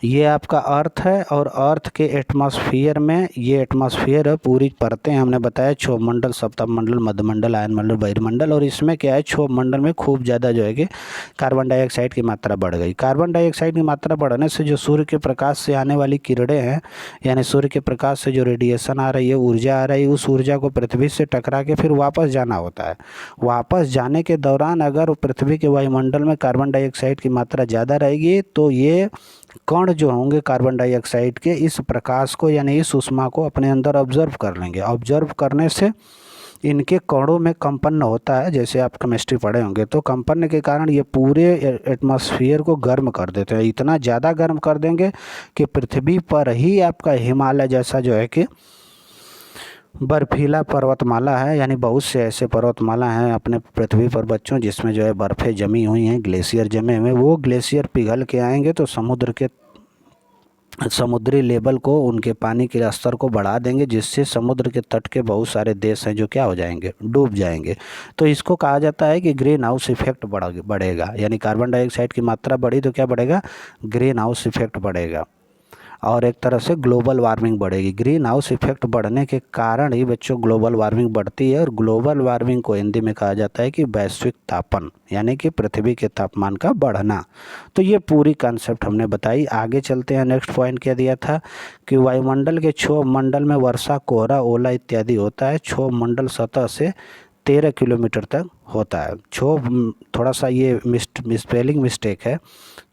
ये आपका अर्थ है, और अर्थ के एटमॉस्फेयर में, ये एटमॉस्फेयर है, पूरी परतें हमने बताया, क्षोभ मंडल, सप्तम मंडल, मध्य मंडल, आयन मंडल, बहिर्मंडल। और इसमें क्या है, क्षोभ मंडल में खूब ज़्यादा जो है कि कार्बन डाइऑक्साइड की मात्रा बढ़ गई। कार्बन डाइऑक्साइड की मात्रा बढ़ने से जो सूर्य के प्रकाश से आने वाली किरणें हैं, यानी सूर्य के प्रकाश से जो रेडिएशन आ रही है, ऊर्जा आ रही है, उस ऊर्जा को पृथ्वी से टकरा के फिर वापस जाना होता है। वापस जाने के दौरान अगर पृथ्वी के वायुमंडल में कार्बन डाइऑक्साइड की मात्रा ज़्यादा रहेगी, तो ये कण जो होंगे कार्बन डाइऑक्साइड के, इस प्रकाश को यानी इस ऊष्मा को अपने अंदर ऑब्जर्व कर लेंगे। ऑब्जर्व करने से इनके कणों में कंपन होता है, जैसे आप केमिस्ट्री पढ़े होंगे, तो कंपन के कारण ये पूरे एटमॉस्फेयर को गर्म कर देते हैं। इतना ज़्यादा गर्म कर देंगे कि पृथ्वी पर ही आपका हिमालय जैसा जो है कि बर्फीला पर्वतमाला है, यानी बहुत से ऐसे पर्वतमाला हैं अपने पृथ्वी पर बच्चों, जिसमें जो है बर्फ़ें जमी हुई हैं, ग्लेशियर जमे हुए। वो ग्लेशियर पिघल के आएंगे तो समुद्री लेवल को, उनके पानी के स्तर को बढ़ा देंगे, जिससे समुद्र के तट के बहुत सारे देश हैं जो क्या हो जाएंगे, डूब जाएंगे। तो इसको कहा जाता है कि ग्रीन हाउस इफेक्ट बढ़ेगा, यानी कार्बन डाइऑक्साइड की मात्रा बढ़ी तो क्या बढ़ेगा, ग्रीन हाउस इफेक्ट बढ़ेगा, और एक तरह से ग्लोबल वार्मिंग बढ़ेगी। ग्रीन हाउस इफेक्ट बढ़ने के कारण ही बच्चों ग्लोबल वार्मिंग बढ़ती है। और ग्लोबल वार्मिंग को हिंदी में कहा जाता है कि वैश्विक तापन, यानी कि पृथ्वी के तापमान का बढ़ना। तो ये पूरी कॉन्सेप्ट हमने बताई। आगे चलते हैं। नेक्स्ट पॉइंट क्या दिया था कि वायुमंडल के क्षोभ मंडल में वर्षा, कोहरा, ओला इत्यादि होता है। क्षोभ मंडल सतह से 13 किलोमीटर तक होता है। क्षोभ, थोड़ा सा ये स्पेलिंग मिस्टेक है।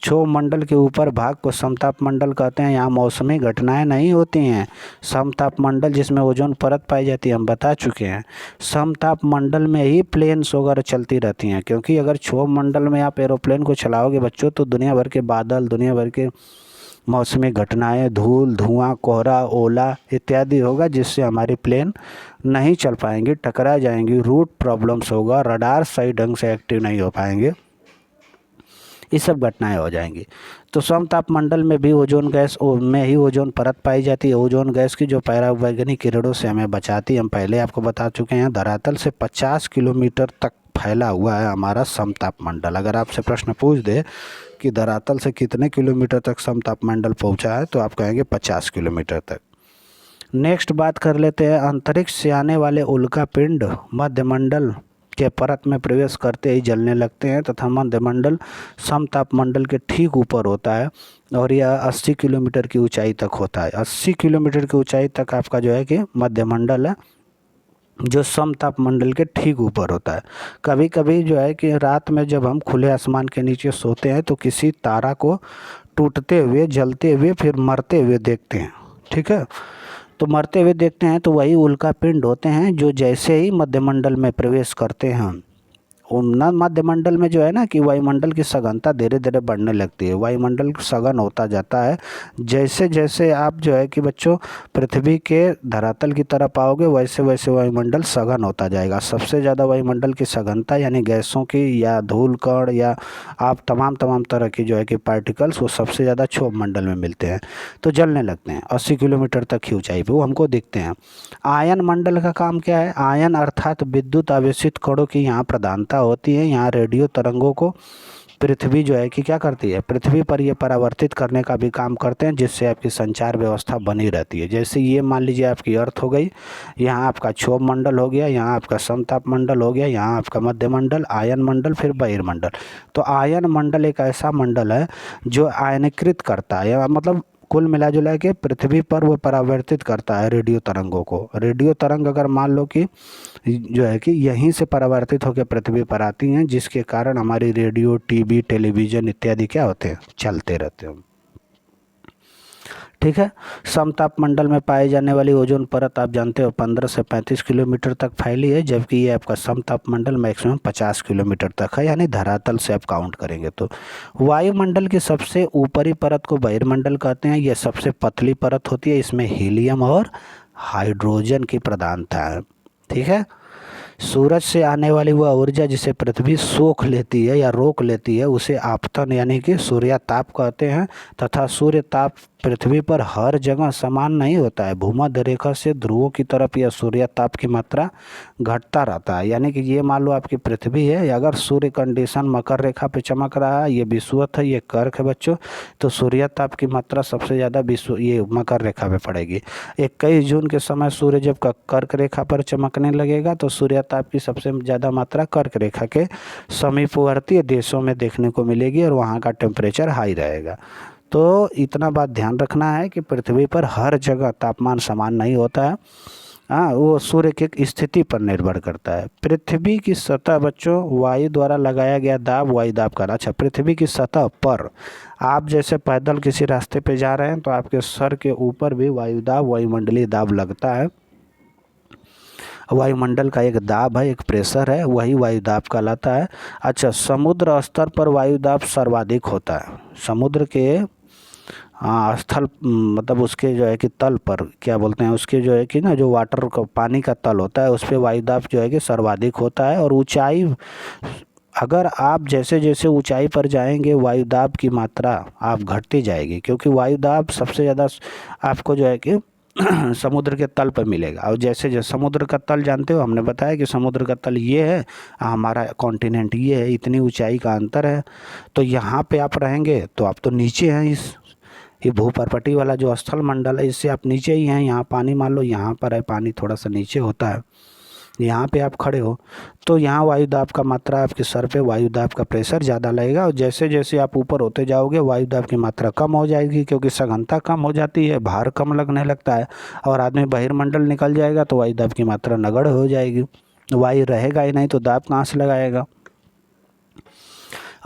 क्षोभ मंडल के ऊपर भाग को समताप मंडल कहते हैं। यहाँ मौसमी घटनाएं नहीं होती हैं। समताप मंडल जिसमें ओजोन परत पाई जाती है, हम बता चुके हैं। समताप मंडल में ही प्लेन्स वगैरह चलती रहती हैं, क्योंकि अगर क्षोभ मंडल में आप एरोप्लेन को चलाओगे बच्चों, तो दुनिया भर के बादल, दुनिया भर के मौसमी घटनाएं, धूल, धुआं, कोहरा, ओला इत्यादि होगा, जिससे हमारी प्लेन नहीं चल पाएंगी, टकरा जाएंगी, रूट प्रॉब्लम्स होगा, रडार सही ढंग से एक्टिव नहीं हो पाएंगे, ये सब घटनाएं हो जाएंगी। तो समताप मंडल में भी ओजोन गैस में ही ओजोन परत पाई जाती है। ओजोन गैस की जो परावैंगनिक किरणों से हमें बचाती है, हम पहले आपको बता चुके हैं। धरातल से 50 किलोमीटर तक फैला हुआ है हमारा समताप मंडल। अगर आपसे प्रश्न पूछ दे कि धरातल से कितने किलोमीटर तक समताप मंडल पहुँचा है, तो आप कहेंगे 50 किलोमीटर तक। नेक्स्ट बात कर लेते हैं। अंतरिक्ष से आने वाले उल्कापिंड मध्यमंडल के परत में प्रवेश करते ही जलने लगते हैं, तथा मध्यमंडल समताप मंडल के ठीक ऊपर होता है, और यह 80 किलोमीटर की ऊंचाई तक होता है। 80 किलोमीटर की ऊंचाई तक आपका जो है कि मध्यमंडल है, जो समताप मंडल के ठीक ऊपर होता है। कभी कभी जो है कि रात में जब हम खुले आसमान के नीचे सोते हैं, तो किसी तारा को टूटते हुए, जलते हुए, फिर मरते हुए देखते हैं। ठीक है, तो मरते हुए देखते हैं, तो वही उल्कापिंड होते हैं जो जैसे ही मध्यमंडल में प्रवेश करते हैं, उन्नत मध्यमंडल में जो है ना कि वायुमंडल की सघनता धीरे धीरे बढ़ने लगती है, वायुमंडल सघन होता जाता है। जैसे जैसे आप जो है कि बच्चों पृथ्वी के धरातल की तरफ आओगे वैसे वैसे वायुमंडल सघन होता जाएगा। सबसे ज़्यादा वायुमंडल की सघनता यानी गैसों की या धूल कण या आप तमाम तरह की जो है कि पार्टिकल्स वो सबसे ज़्यादा क्षोभ मंडल में मिलते हैं, तो जलने लगते हैं 80 किलोमीटर तक की ऊंचाई पे वो हमको दिखते हैं। आयन मंडल का काम क्या है? आयन अर्थात विद्युत आवेशित कणों की यहाँ प्रधानता होती है। यहाँ रेडियो तरंगों को पृथ्वी जो है कि क्या करती है, पृथ्वी पर ये परावर्तित करने का भी काम करते हैं, जिससे आपकी संचार व्यवस्था बनी रहती है। जैसे ये मान लीजिए आपकी अर्थ हो गई, यहाँ आपका क्षोभ मंडल हो गया, यहाँ आपका समताप मंडल हो गया, यहाँ आपका मध्य मंडल, आयन मंडल, फिर बहिर्मंडल। तो आयन मंडल एक ऐसा मंडल है जो आयनीकृत करता है, मतलब कुल मिला जुला के पृथ्वी पर वो परावर्तित करता है रेडियो तरंगों को। रेडियो तरंग अगर मान लो कि जो है कि यहीं से परावर्तित होकर पृथ्वी पर आती हैं, जिसके कारण हमारी रेडियो, टीवी, टेलीविज़न इत्यादि क्या होते हैं, चलते रहते हैं। ठीक है। समताप मंडल में पाई जाने वाली ओजोन परत आप जानते हो 15 से 35 किलोमीटर तक फैली है, जबकि ये आपका समताप मंडल मैक्सिमम 50 किलोमीटर तक है, यानी धरातल से आप काउंट करेंगे तो। वायुमंडल की सबसे ऊपरी परत को बहिर्मंडल कहते हैं। यह सबसे पतली परत होती है, इसमें हीलियम और हाइड्रोजन की प्रधानता है। ठीक है। सूरज से आने वाली वह ऊर्जा जिसे पृथ्वी सोख लेती है या रोक लेती है उसे आपतन यानी कि सूर्यताप कहते हैं, तथा सूर्यताप पृथ्वी पर हर जगह समान नहीं होता है। भूमध्य रेखा से ध्रुवों की तरफ यह सूर्यताप की मात्रा घटता रहता है। यानी कि ये मान लो आपकी पृथ्वी है, अगर सूर्य कंडीशन मकर रेखा पे चमक रहा है, ये विषुवत है, ये कर्क है बच्चों, तो सूर्यताप की मात्रा सबसे ज़्यादा ये मकर रेखा पे पड़ेगी। 21 जून के समय सूर्य जब कर्क रेखा पर चमकने लगेगा तो सूर्यताप की सबसे ज़्यादा मात्रा कर्क रेखा के समीपवर्ती देशों में देखने को मिलेगी और वहाँ का टेम्परेचर हाई रहेगा। तो इतना बात ध्यान रखना है कि पृथ्वी पर हर जगह तापमान समान नहीं होता है। हाँ, वो सूर्य की स्थिति पर निर्भर करता है। पृथ्वी की सतह बच्चों वायु द्वारा लगाया गया दाब वायु दाब का। अच्छा, पृथ्वी की सतह पर आप जैसे पैदल किसी रास्ते पे जा रहे हैं तो आपके सर के ऊपर भी वायु दाब वायुमंडलीय दाब लगता है। वायुमंडल का एक दाब है, एक प्रेशर है, वही वायु दाब कहलाता है। अच्छा, समुद्र स्तर पर वायु दाब सर्वाधिक होता है। समुद्र के स्थल मतलब उसके जो है कि तल पर क्या बोलते हैं, उसके जो है कि ना जो वाटर का पानी का तल होता है उस पर वायुदाब जो है कि सर्वाधिक होता है। और ऊंचाई, अगर आप जैसे जैसे ऊंचाई पर जाएंगे वायुदाब की मात्रा आप घटती जाएगी, क्योंकि वायुदाब सबसे ज़्यादा आपको जो है कि समुद्र के तल पर मिलेगा। और जैसे जैसे समुद्र का तल जानते हो, हमने बताया कि समुद्र का तल ये है, हमारा कॉन्टिनेंट ये है, इतनी ऊंचाई का अंतर है। तो यहाँ पे आप रहेंगे तो आप तो नीचे हैं, ये भूपर्पटी वाला जो स्थल मंडल है इससे आप नीचे ही हैं। यहाँ पानी मान लो यहाँ पर है, पानी थोड़ा सा नीचे होता है, यहाँ पे आप खड़े हो तो यहाँ वायुदाब का मात्रा आपके सर पे वायुदाब का प्रेशर ज़्यादा लगेगा। और जैसे जैसे आप ऊपर होते जाओगे वायुदाब की मात्रा कम हो जाएगी, क्योंकि सघनता कम हो जाती है, भार कम लगने लगता है। और आदमी बहिर्मंडल निकल जाएगा तो वायुदाब की मात्रा नगण्य हो जाएगी, वायु रहेगा ही नहीं तो दाब कहाँ से लगाएगा।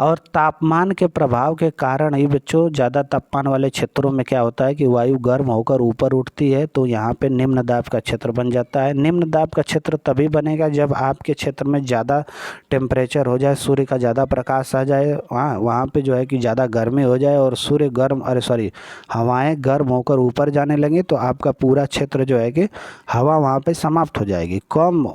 और तापमान के प्रभाव के कारण ही बच्चों ज़्यादा तापमान वाले क्षेत्रों में क्या होता है कि वायु गर्म होकर ऊपर उठती है, तो यहाँ पे निम्न दाब का क्षेत्र बन जाता है। निम्न दाब का क्षेत्र तभी बनेगा जब आपके क्षेत्र में ज़्यादा टेम्परेचर हो जाए, सूर्य का ज़्यादा प्रकाश आ जाए, वहाँ पे जो है कि ज़्यादा गर्मी हो जाए और सूर्य हवाएँ गर्म होकर ऊपर जाने लगें, तो आपका पूरा क्षेत्र जो है कि हवा वहाँ पर समाप्त हो जाएगी, कम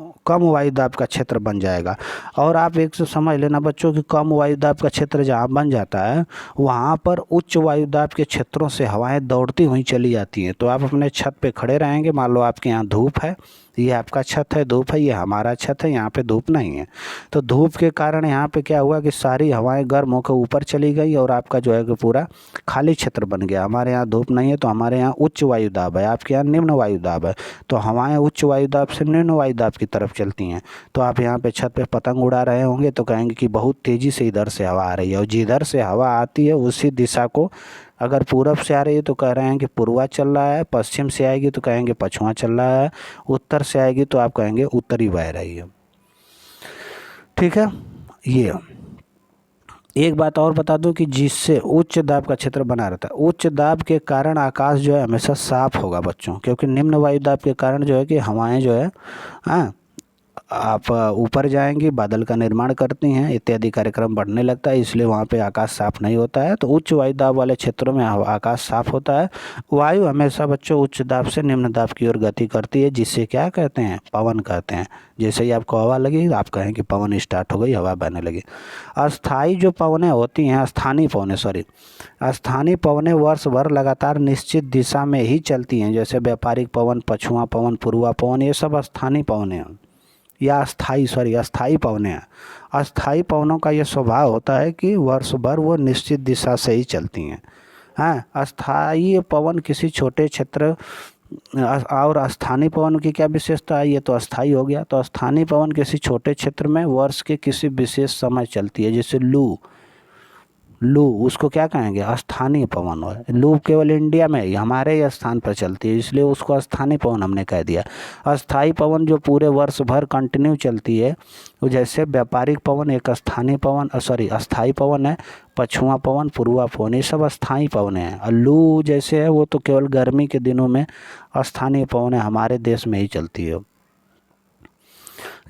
वायुदाब का क्षेत्र बन जाएगा। और आप एक से समझ लेना बच्चों कि कम वायुदाब का क्षेत्र जहाँ बन जाता है वहाँ पर उच्च वायुदाब के क्षेत्रों से हवाएं दौड़ती हुई चली जाती हैं। तो आप अपने छत पे खड़े रहेंगे, मान लो आपके यहाँ धूप है, ये आपका छत है, धूप है, ये हमारा छत है, यहाँ पे धूप नहीं है। तो धूप के कारण यहाँ पे क्या हुआ कि सारी हवाएं गर्म होकर ऊपर चली गई और आपका जो है कि पूरा खाली क्षेत्र बन गया। हमारे यहाँ धूप नहीं है तो हमारे यहाँ उच्च वायुदाब है, आपके यहाँ निम्न वायुदाब है, तो हवाएं उच्च वायुदाब से निम्न वायुदाब की तरफ चलती हैं। तो आप यहाँ पे छत पे पतंग उड़ा रहे होंगे तो कहेंगे कि बहुत तेज़ी से इधर से हवा आ रही है, और जिधर से हवा आती है उसी दिशा को, अगर पूरब से आ रही है तो कह रहे हैं कि पूर्वा चल रहा है, पश्चिम से आएगी तो कहेंगे पछुआ चल रहा है, उत्तर से आएगी तो आप कहेंगे उत्तरी बह रही है। ठीक है। ये एक बात और बता दूं कि जिससे उच्च दाब का क्षेत्र बना रहता है, उच्च दाब के कारण आकाश जो है हमेशा साफ होगा बच्चों, क्योंकि निम्न वायुदाब के कारण जो है कि हवाएं जो है आप ऊपर जाएंगी, बादल का निर्माण करती हैं, इत्यादि कार्यक्रम बढ़ने लगता है, इसलिए वहाँ पे आकाश साफ नहीं होता है। तो उच्च वायु दाब वाले क्षेत्रों में आकाश साफ होता है। वायु हमेशा बच्चों उच्च दाब से निम्न दाब की ओर गति करती है, जिससे क्या कहते हैं, पवन कहते हैं। जैसे ही आपको हवा लगी आप कहें कि पवन स्टार्ट हो गई, हवा बहने लगी। अस्थाई जो पवनें होती हैं, स्थानीय पवनें वर्ष भर लगातार निश्चित दिशा में ही चलती हैं। जैसे व्यापारिक पवन, पछुआ पवन, पूर्वा पवन, ये सब स्थानीय पवनें हैं या अस्थाई पवनें हैं। अस्थाई पवनों का यह स्वभाव होता है कि वर्ष भर वो निश्चित दिशा से ही चलती हैं। हाँ, अस्थाई पवन किसी छोटे क्षेत्र और स्थानीय पवन की क्या विशेषता है, ये तो अस्थाई हो गया। तो स्थानीय पवन किसी छोटे क्षेत्र में वर्ष के किसी विशेष समय चलती है। जैसे लू उसको क्या कहेंगे, स्थानीय पवन है। लू केवल इंडिया में ही हमारे ही स्थान पर चलती है, इसलिए उसको स्थानीय पवन हमने कह दिया। अस्थाई पवन जो पूरे वर्ष भर कंटिन्यू चलती है, वो जैसे व्यापारिक पवन एक अस्थाई पवन है। पछुआ पवन, पूर्वा पवन, ये सब अस्थाई पवन हैं। और लू जैसे है वो तो केवल गर्मी के दिनों में स्थानीय पवन है, हमारे देश में ही चलती है।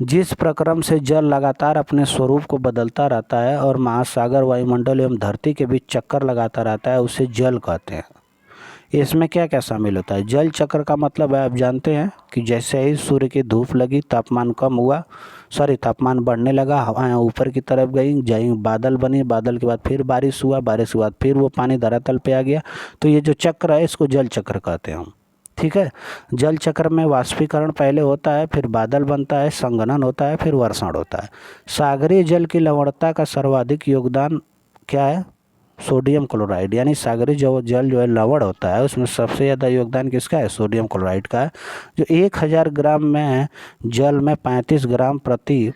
जिस प्रक्रम से जल लगातार अपने स्वरूप को बदलता रहता है और महासागर, वायुमंडल एवं धरती के बीच चक्कर लगाता रहता है, उसे जल कहते हैं। इसमें क्या क्या शामिल होता है? जल चक्र का मतलब है, आप जानते हैं कि जैसे ही सूर्य की धूप लगी, तापमान तापमान बढ़ने लगा, हवाएं ऊपर की तरफ गई, बादल बनी, बादल के बाद फिर बारिश हुआ, बारिश के बाद फिर वो पानी धरातल पे आ गया। तो ये जो चक्र है इसको जल चक्र कहते हैं हम। ठीक है। जल चक्र में वाष्पीकरण पहले होता है, फिर बादल बनता है, संघनन होता है, फिर वर्षण होता है। सागरीय जल की लवणता का सर्वाधिक योगदान क्या है? Sodium chloride. यानी सागरीय जल जो है लवण होता है, उसमें सबसे ज़्यादा योगदान किसका है? सोडियम क्लोराइड का है, जो 1000 ग्राम में जल में 35 ग्राम प्रति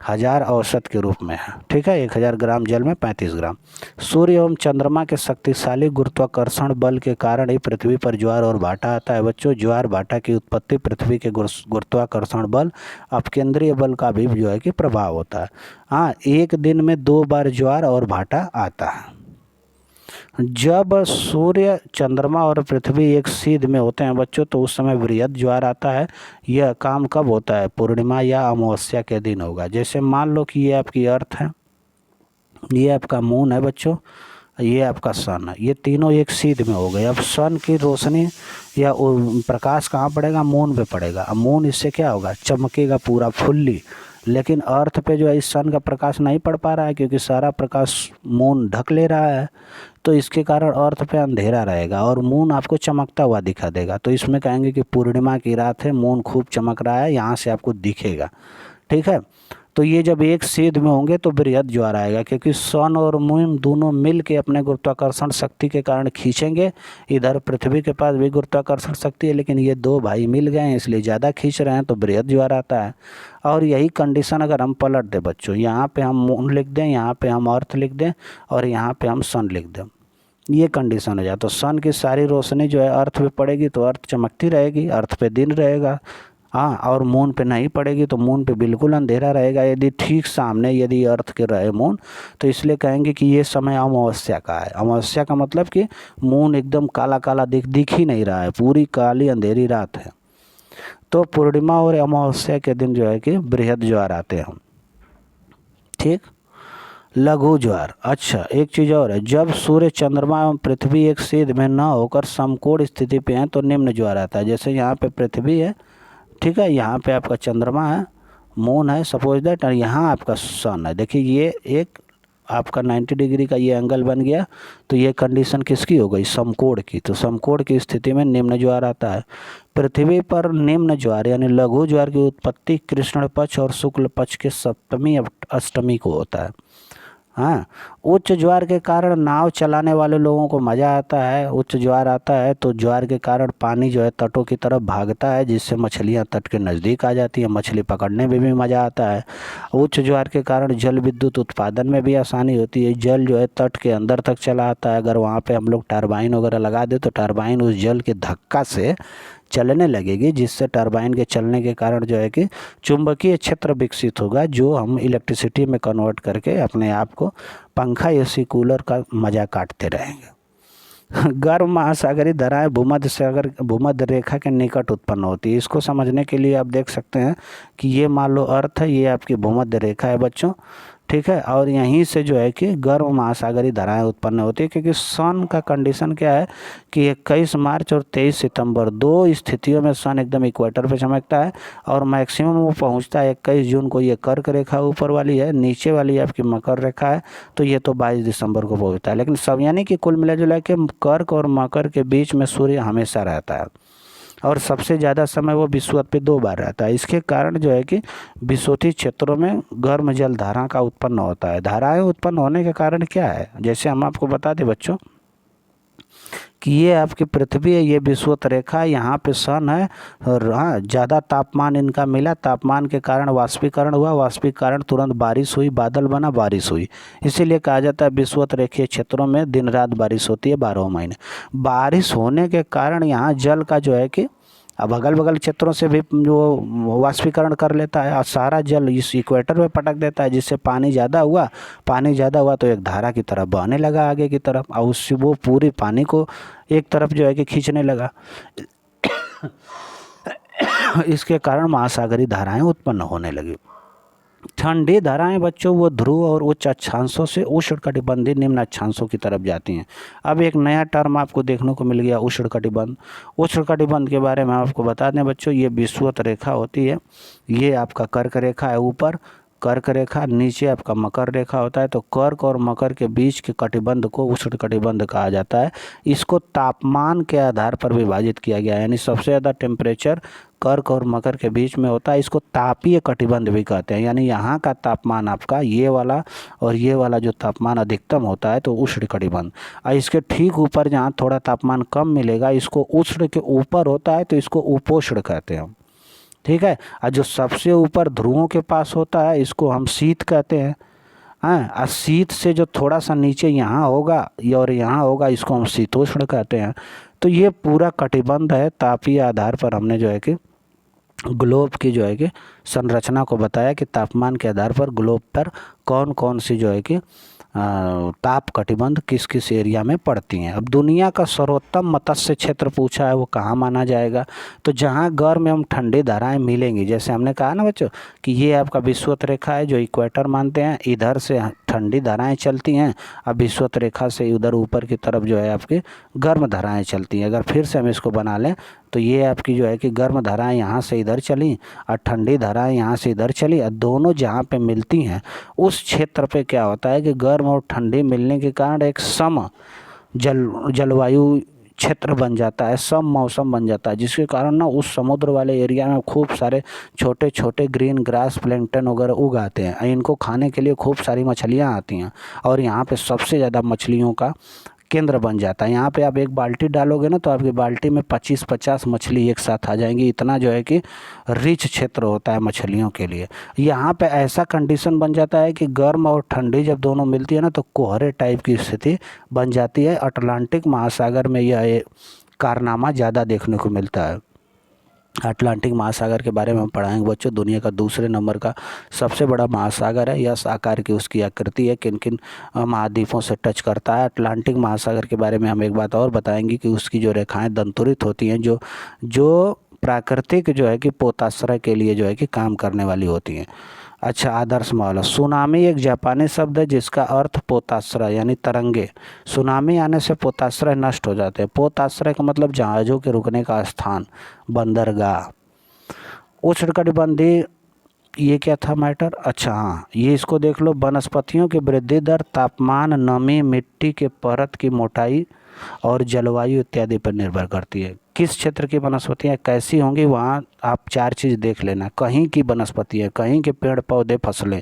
1000 औसत के रूप में है। ठीक है, 1000 ग्राम जल में 35 ग्राम। सूर्य एवं चंद्रमा के शक्तिशाली गुरुत्वाकर्षण बल के कारण ही पृथ्वी पर ज्वार और भाटा आता है। बच्चों, ज्वार भाटा की उत्पत्ति पृथ्वी के गुरुत्वाकर्षण बल, अपकेंद्रीय बल का भी जो है कि प्रभाव होता है। हाँ, एक दिन में 2 बार ज्वार और भाटा आता है। जब सूर्य, चंद्रमा और पृथ्वी एक सीध में होते हैं बच्चों, तो उस समय वृहद ज्वार आता है। यह काम कब होता है? पूर्णिमा या अमावस्या के दिन होगा। जैसे मान लो कि ये आपकी अर्थ है, ये आपका मून है बच्चों, ये आपका सन है, ये तीनों एक सीध में हो गए। अब सन की रोशनी या प्रकाश कहाँ पड़ेगा? मून पे पड़ेगा। अब मून इससे क्या होगा? चमकेगा पूरा फुल्ली। लेकिन अर्थ पे जो है इस सन का प्रकाश नहीं पड़ पा रहा है, क्योंकि सारा प्रकाश मून ढक ले रहा है। तो इसके कारण अर्थ पे अंधेरा रहेगा और मून आपको चमकता हुआ दिखा देगा। तो इसमें कहेंगे कि पूर्णिमा की रात है, मून खूब चमक रहा है, यहाँ से आपको दिखेगा। ठीक है। तो ये जब एक सीध में होंगे तो बृहद ज्वार आएगा, क्योंकि सन और मून दोनों मिल के अपने गुरुत्वाकर्षण शक्ति के कारण खींचेंगे। इधर पृथ्वी के पास भी गुरुत्वाकर्षण शक्ति है, लेकिन ये 2 भाई मिल गए हैं, इसलिए ज़्यादा खींच रहे हैं, तो बृहद ज्वार आता है। और यही कंडीशन अगर हम पलट दें बच्चों, यहाँ पे हम मून लिख दें, यहाँ पे हम अर्थ लिख दें और यहाँ पे हम सन लिख दें, ये कंडीशन हो जाए, तो सन की सारी रोशनी जो है अर्थ पे पड़ेगी तो अर्थ चमकती रहेगी, अर्थ पे दिन रहेगा। हाँ, और मून पे नहीं पड़ेगी तो मून पे बिल्कुल अंधेरा रहेगा। यदि ठीक सामने यदि अर्थ के रहे मून, तो इसलिए कहेंगे कि ये समय अमावस्या का है। अमावस्या का मतलब कि मून एकदम काला काला दिख ही नहीं रहा है, पूरी काली अंधेरी रात है। तो पूर्णिमा और अमावस्या के दिन जो है कि बृहद ज्वार आते हैं। ठीक। लघु ज्वार। अच्छा, एक चीज़ और है, जब सूर्य, चंद्रमा एवं पृथ्वी एक सीध में न होकर समकोण स्थिति पे हैं तो निम्न ज्वार आता है। जैसे यहाँ पे पृथ्वी है, ठीक है, यहाँ पे आपका चंद्रमा है, मून है सपोज दैट, और यहाँ आपका सन है। देखिए ये एक आपका 90 डिग्री का ये एंगल बन गया, तो ये कंडीशन किसकी हो गई? समकोण की। तो समकोण की स्थिति में निम्न ज्वार आता है। पृथ्वी पर निम्न ज्वार यानी लघु ज्वार की उत्पत्ति कृष्ण पक्ष और शुक्ल पक्ष के सप्तमी अष्टमी को होता है। हाँ, उच्च ज्वार के कारण नाव चलाने वाले लोगों को मज़ा आता है। उच्च ज्वार आता है तो ज्वार के कारण पानी जो है तटों की तरफ भागता है, जिससे मछलियाँ तट के नज़दीक आ जाती हैं, मछली पकड़ने में भी मज़ा आता है। उच्च ज्वार के कारण जल विद्युत उत्पादन में भी आसानी होती है। जल जो है तट के अंदर तक चला आता है। अगर वहाँ पे हम लोग टरबाइन वगैरह लगा दे तो टरबाइन उस जल के धक्का से चलने लगेगी, जिससे टरबाइन के चलने के कारण जो है कि चुंबकीय क्षेत्र विकसित होगा, जो हम इलेक्ट्रिसिटी में कन्वर्ट करके अपने आप को पंखा, एसी, कूलर का मज़ा काटते रहेंगे। गर्म महासागरीय धाराएं भूमध्य रेखा के निकट उत्पन्न होती है। इसको समझने के लिए आप देख सकते हैं कि ये मान लो अर्थ है, ये आपकी भूमध्य रेखा है बच्चों, ठीक है। और यहीं से जो है कि गर्म महासागरीय धाराएं उत्पन्न होती है, क्योंकि सन का कंडीशन क्या है कि 21 मार्च और 23 सितंबर 2 स्थितियों में सन एकदम इक्वेटर पे चमकता है, और मैक्सिमम वो पहुंचता है 21 जून को। ये कर्क रेखा ऊपर वाली है, नीचे वाली आपकी मकर रेखा है, तो ये तो 22 दिसंबर को पहुंचता है। लेकिन सब यानी कि कुल मिला जुला के कर्क और मकर के बीच में सूर्य हमेशा रहता है, और सबसे ज़्यादा समय वो विषुवत पे 2 बार रहता है। इसके कारण जो है कि विषुवतीय क्षेत्रों में गर्म जल धारा का उत्पन्न होता है। धाराएं उत्पन्न होने के कारण क्या है, जैसे हम आपको बता दें बच्चों कि ये आपकी पृथ्वी है, ये विषुवत रेखा है, यहाँ पे सन है, और हाँ ज़्यादा तापमान इनका मिला, तापमान के कारण वाष्पीकरण हुआ, वाष्पीकरण तुरंत बारिश हुई, बादल बना, बारिश हुई। इसीलिए कहा जाता है विषुवत रेखीय क्षेत्रों में दिन रात बारिश होती है 12 महीने। बारिश होने के कारण यहाँ जल का जो है कि अब अगल बगल क्षेत्रों से भी जो वाष्पीकरण कर लेता है और सारा जल इस इक्वेटर में पटक देता है, जिससे पानी ज़्यादा हुआ तो एक धारा की तरफ बहने लगा आगे की तरफ, और उससे वो पूरी पानी को एक तरफ जो है कि खींचने लगा। इसके कारण महासागरीय धाराएं उत्पन्न होने लगी। ठंडी धाराएं बच्चों वो ध्रुव और उच्च अक्षांशों से उष्णकटिबंधीय निम्न अक्षांशों की तरफ जाती हैं। अब एक नया टर्म आपको देखने को मिल गया, उष्णकटिबंध। उष्णकटिबंध के बारे में आपको बता दें बच्चों, ये विषुवत रेखा होती है, ये आपका कर्क रेखा है ऊपर, कर्क रेखा, नीचे आपका मकर रेखा होता है। तो कर्क और मकर के बीच के कटिबंध को उष्णकटिबंध कहा जाता है। इसको तापमान के आधार पर विभाजित किया गया है, यानी सबसे ज़्यादा टेम्परेचर कर्क और मकर के बीच में होता है। इसको तापीय कटिबंध भी कहते हैं, यानी यहाँ का तापमान आपका ये वाला और ये वाला जो तापमान अधिकतम होता है तो उष्ण कटिबंध। और इसके ठीक ऊपर जहाँ थोड़ा तापमान कम मिलेगा, इसको उष्ण के ऊपर होता है तो इसको उपोष्ण कहते हैं, ठीक है। और जो सबसे ऊपर ध्रुवों के पास होता है इसको हम शीत कहते हैं। हाँ, और शीत से जो थोड़ा सा नीचे यहाँ होगा और यहाँ होगा, इसको हम शीतोष्ण कहते हैं। तो ये पूरा कटिबंध है। तापीय आधार पर हमने जो है कि ग्लोब की जो है कि संरचना को बताया कि तापमान के आधार पर ग्लोब पर कौन कौन सी जो है कि ताप कटिबंध किस किस एरिया में पड़ती हैं। अब दुनिया का सर्वोत्तम मत्स्य क्षेत्र पूछा है, वो कहाँ माना जाएगा, तो जहाँ गर्म एवं ठंडी धाराएं मिलेंगी। जैसे हमने कहा ना बच्चों कि ये आपका विषुवत रेखा है जो इक्वेटर मानते हैं, इधर से ठंडी धाराएं चलती हैं, अब विषुवत रेखा से उधर ऊपर की तरफ जो है आपकी गर्म धाराएं चलती हैं। अगर फिर से हम इसको बना लें तो ये आपकी जो है कि गर्म धाराएं यहाँ से इधर चली और ठंडी धाराएं यहाँ से इधर चली, और दोनों जहाँ पे मिलती हैं उस क्षेत्र पे क्या होता है कि गर्म और ठंडी मिलने के कारण एक सम जलवायु क्षेत्र बन जाता है, सम मौसम बन जाता है, जिसके कारण ना उस समुद्र वाले एरिया में खूब सारे छोटे छोटे ग्रीन ग्रास प्लैंकटन वगैरह उग आते हैं। इनको खाने के लिए खूब सारी मछलियाँ आती हैं, और यहाँ पे सबसे ज़्यादा मछलियों का केंद्र बन जाता है। यहाँ पे आप एक बाल्टी डालोगे ना तो आपकी बाल्टी में 25-50 मछली एक साथ आ जाएंगी। इतना जो है कि रिच क्षेत्र होता है मछलियों के लिए। यहाँ पे ऐसा कंडीशन बन जाता है कि गर्म और ठंडी जब दोनों मिलती है ना तो कोहरे टाइप की स्थिति बन जाती है। अटलांटिक महासागर में यह कारनामा ज़्यादा देखने को मिलता है। अटलांटिक महासागर के बारे में हम पढ़ाएंगे बच्चों। दुनिया का दूसरे नंबर का सबसे बड़ा महासागर है। यस आकार की उसकी आकृति है, किन किन महाद्वीपों से टच करता है। अटलांटिक महासागर के बारे में हम एक बात और बताएंगे कि उसकी जो रेखाएं दंतुरित होती हैं, जो प्राकृतिक जो है कि पोताश्रय के लिए जो है कि काम करने वाली होती हैं। अच्छा, आदर्श माहौल। सुनामी एक जापानी शब्द है जिसका अर्थ पोताश्रय यानी तरंगे। सुनामी आने से पोताश्रय नष्ट हो जाते हैं। पोताश्रय का मतलब जहाज़ों के रुकने का स्थान, बंदरगाह। उष्णकटिबंधीय ये क्या था मैटर, अच्छा हाँ, ये इसको देख लो। वनस्पतियों की वृद्धि दर तापमान, नमी, मिट्टी के परत की मोटाई और जलवायु इत्यादि पर निर्भर करती है। किस क्षेत्र की वनस्पतियाँ कैसी होंगी, वहाँ आप 4 चीज़ देख लेना। कहीं की वनस्पतियाँ, कहीं के पेड़ पौधे, फसलें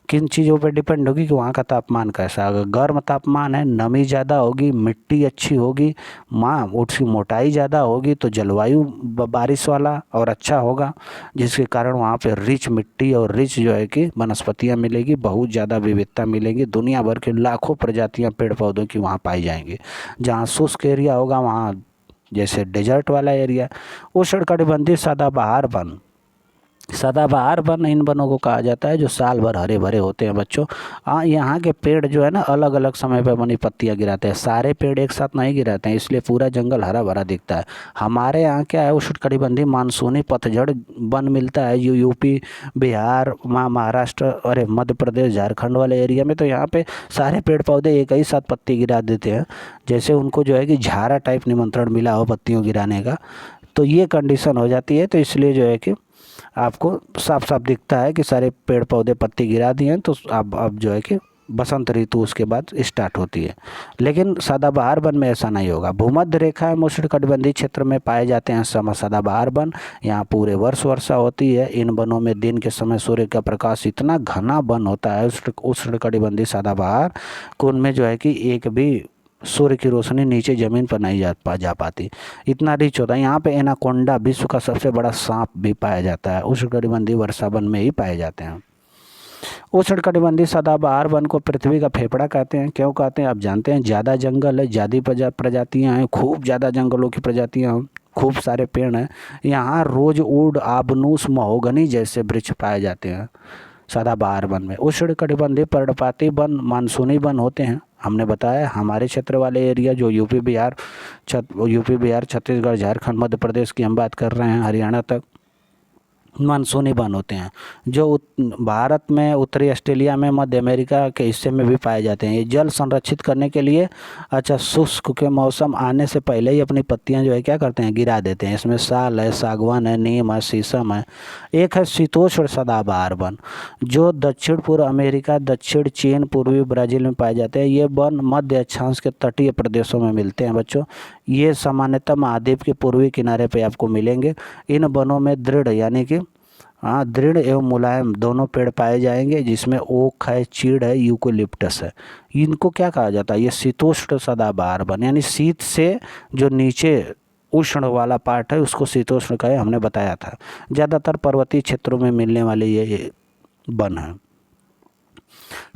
किन चीज़ों पर डिपेंड होगी कि वहाँ का तापमान कैसा। अगर गर्म तापमान है, नमी ज़्यादा होगी, मिट्टी अच्छी होगी, उसकी मोटाई ज़्यादा होगी, तो जलवायु बारिश वाला और अच्छा होगा, जिसके कारण वहाँ पे रिच मिट्टी और रिच जो है कि वनस्पतियाँ मिलेगी, बहुत ज़्यादा विविधता मिलेगी। दुनिया भर के लाखों प्रजातियाँ पेड़ पौधों की वहाँ पाई जाएंगी। जहाँ शुष्क एरिया होगा, वहाँ जैसे डेजर्ट वाला एरिया। उष्णकटिबंधीय सदाबहार वन, सदाबहार वन इन वनों को कहा जाता है जो साल भर हरे भरे होते हैं बच्चों। यहाँ के पेड़ जो है ना अलग अलग समय पर अपनी पत्तियाँ गिराते हैं, सारे पेड़ एक साथ नहीं गिराते हैं, इसलिए पूरा जंगल हरा भरा दिखता है। हमारे यहाँ क्या है, उष्णकटिबंधीय मानसूनी पतझड़ वन मिलता है जो यूपी, बिहार, महाराष्ट्र, अरे मध्य प्रदेश, झारखंड वाले एरिया में। तो यहाँ पे सारे पेड़ पौधे एक ही साथ पत्ती गिरा देते हैं, जैसे उनको जो है कि झारा टाइप निमंत्रण मिला हो पत्तियों गिराने का। तो ये कंडीशन हो जाती है, तो इसलिए जो है कि आपको साफ साफ दिखता है कि सारे पेड़ पौधे पत्ती गिरा दिए हैं। तो अब जो है कि बसंत ऋतु उसके बाद स्टार्ट होती है। लेकिन सदाबहार वन में ऐसा नहीं होगा। भूमध्य रेखा में उष्णकटिबंधीय क्षेत्र में पाए जाते हैं सदाबहार वन। यहाँ पूरे वर्ष वर्षा होती है। इन वनों में दिन के समय सूर्य का प्रकाश इतना घना वन होता है उष्णकटिबंधीय सदाबहार को, उनमें जो है कि एक भी सूर्य की रोशनी नीचे ज़मीन पर नहीं जा पाती, इतना रिच होता है। यहाँ पे एनाकोंडा, विश्व का सबसे बड़ा सांप भी पाया जाता है, उष्णकटिबंधीय वर्षा वन में ही पाए जाते हैं। उष्णकटिबंधीय सदाबहार वन को पृथ्वी का फेफड़ा कहते हैं। क्यों कहते हैं आप जानते हैं? ज़्यादा जंगल है, ज़्यादा प्रजातियाँ हैं, खूब ज़्यादा जंगलों की प्रजातियाँ हैं, खूब सारे पेड़ हैं। यहाँ रोजवुड, आबनूस, महोगनी जैसे वृक्ष पाए जाते हैं सदाबहार वन में। उष्णकटिबंधीय पर्णपाती वन मानसूनी वन होते हैं। हमने बताया हमारे क्षेत्र वाले एरिया जो यूपी बिहार छत्तीसगढ़, झारखंड, मध्य प्रदेश की हम बात कर रहे हैं, हरियाणा तक मानसूनी वन होते हैं, जो भारत में, उत्तरी ऑस्ट्रेलिया में, मध्य अमेरिका के हिस्से में भी पाए जाते हैं। ये जल संरक्षित करने के लिए शुष्क के मौसम आने से पहले ही अपनी पत्तियां जो है क्या करते हैं, गिरा देते हैं। इसमें साल है, सागवान है, नीम है, शीशम है। एक है शीतोष्ण सदाबहार वन जो दक्षिण पूर्व अमेरिका, दक्षिण चीन, पूर्वी ब्राज़ील में पाए जाते हैं। ये वन मध्य अक्षांश के तटीय प्रदेशों में मिलते हैं बच्चों। ये सामान्यतः महाद्वीप के पूर्वी किनारे पे आपको मिलेंगे। इन वनों में दृढ़ यानी कि दृढ़ एवं मुलायम दोनों पेड़ पाए जाएंगे, जिसमें ओक है, चीड़ है, यूकेलिप्टस है। इनको क्या कहा जाता है? ये शीतोष्ण सदाबहार वन, यानी शीत से जो नीचे उष्ण वाला पार्ट है उसको शीतोष्ण कहे, हमने बताया था। ज़्यादातर पर्वतीय क्षेत्रों में मिलने वाले ये वन है।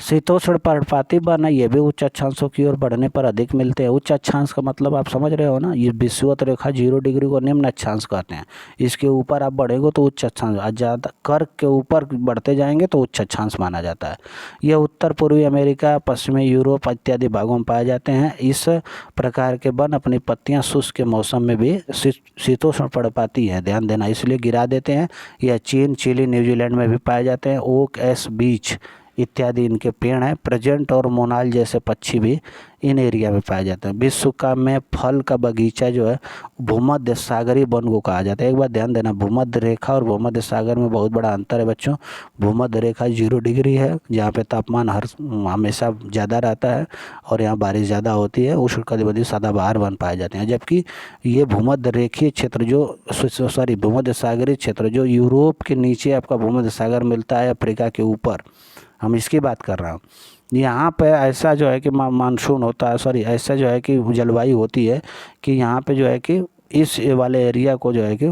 शीतोष्ण पर्णपाती वन है, ये भी उच्च अक्षांशों की ओर बढ़ने पर अधिक मिलते हैं। उच्च अक्षांश का मतलब आप समझ रहे हो ना, ये विषुवत रेखा 0 डिग्री को निम्न अक्षांश कहते हैं। इसके ऊपर आप बढ़ेंगे तो उच्च अक्षांश, ज़्यादा कर्क के ऊपर बढ़ते जाएंगे तो उच्च अक्षांश माना जाता है। यह उत्तर पूर्वी अमेरिका, पश्चिमी यूरोप इत्यादि भागों में पाए जाते हैं। इस प्रकार के वन अपनी पत्तियाँ शुष्क के मौसम में भी शीतोष्ण पर्णपाती हैं, ध्यान देना, इसलिए गिरा देते हैं। यह चीन, चिली, न्यूजीलैंड में भी पाए जाते हैं। ओक, एस, बीच इत्यादि इनके पेड़ हैं। प्रेजेंट और मोनाल जैसे पक्षी भी इन एरिया में पाए जाते हैं। विश्व का में फल का बगीचा जो है भूमध्य सागरीय वन को कहा जाता है। एक बात ध्यान देना, भूमध्य रेखा और भूमध्य सागर में बहुत बड़ा अंतर है बच्चों। भूमध्य रेखा 0 डिग्री है, जहाँ पे तापमान हमेशा ज़्यादा रहता है और यहाँ बारिश ज़्यादा होती है। उष्णकटिबंधीय सदाबहार वन पाए जाते हैं। जबकि ये भूमध्य रेखीय क्षेत्र भूमध्य सागरीय क्षेत्र जो यूरोप के नीचे आपका भूमध्य सागर मिलता है, अफ्रीका के ऊपर, हम इसकी बात कर रहा हूँ। यहाँ पे ऐसा जो है कि मानसून होता है, ऐसा जो है कि जलवायु होती है कि यहाँ पे जो है कि इस वाले एरिया को जो है कि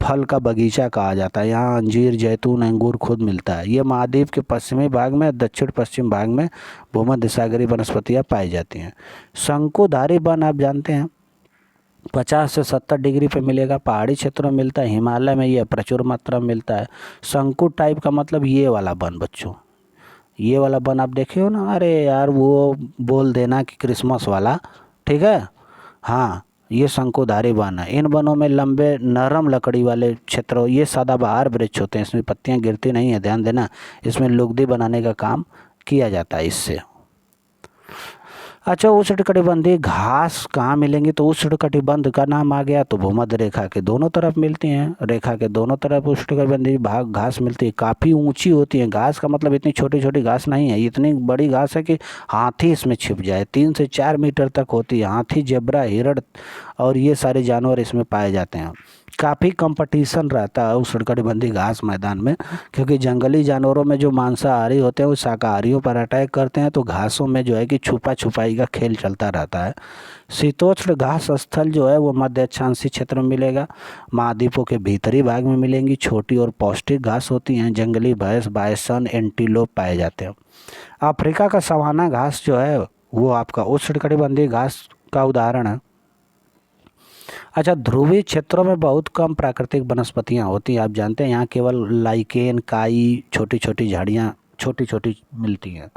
फल का बगीचा कहा जाता है। यहाँ अंजीर, जैतून, अंगूर खुद मिलता है। ये महाद्वीप के पश्चिमी भाग में, दक्षिण पश्चिम भाग में भूमध्य सागरीय वनस्पतियाँ पाई जाती हैं। शंकुधारी वन आप जानते हैं 50 से 70 डिग्री पे मिलेगा। पहाड़ी क्षेत्रों में मिलता है, हिमालय में ये प्रचुर मात्रा में मिलता है। शंकु टाइप का मतलब ये वाला वन बच्चों, ये वाला वन आप देखे हो ना, अरे यार वो बोल देना कि क्रिसमस वाला, ठीक है, हाँ, ये शंकुधारी वन है। इन वनों में लंबे नरम लकड़ी वाले क्षेत्र, ये सदाबहार वृक्ष होते हैं, इसमें पत्तियां गिरती नहीं है, ध्यान देना। इसमें लुगदी बनाने का काम किया जाता है इससे। अच्छा, उष्णकटिबंधीय घास कहाँ मिलेंगी? तो उष्णकटिबंध का नाम आ गया तो भूमध्य रेखा के दोनों तरफ मिलती हैं। रेखा के दोनों तरफ उष्णकटिबंधीय भाग घास मिलती है, काफ़ी ऊंची होती है। घास का मतलब इतनी छोटी छोटी घास नहीं है, इतनी बड़ी घास है कि हाथी इसमें छिप जाए। 3 से 4 मीटर तक होती है। हाथी, जेब्रा, हिरण और ये सारे जानवर इसमें पाए जाते हैं। काफ़ी कंपटीशन रहता है उष्णकटिबंधीय घास मैदान में, क्योंकि जंगली जानवरों में जो मांसाहारी होते हैं वो शाकाहारियों पर अटैक करते हैं, तो घासों में जो है कि छुपा छुपाई का खेल चलता रहता है। शीतोष्ण घास स्थल जो है वो मध्य अक्षांशीय क्षेत्र में मिलेगा। महाद्वीपों के भीतरी भाग में मिलेंगी। छोटी और पौष्टिक घास होती हैं। जंगली भैंस, बायसन, एंटीलोप पाए जाते हैं। अफ्रीका का सवाना घास जो है वो आपका उष्णकटिबंधीय घास का उदाहरण है। अच्छा, ध्रुवीय क्षेत्रों में बहुत कम प्राकृतिक वनस्पतियां होती हैं, आप जानते हैं। यहाँ केवल लाइकेन, काई, छोटी छोटी झाड़ियाँ छोटी छोटी मिलती हैं।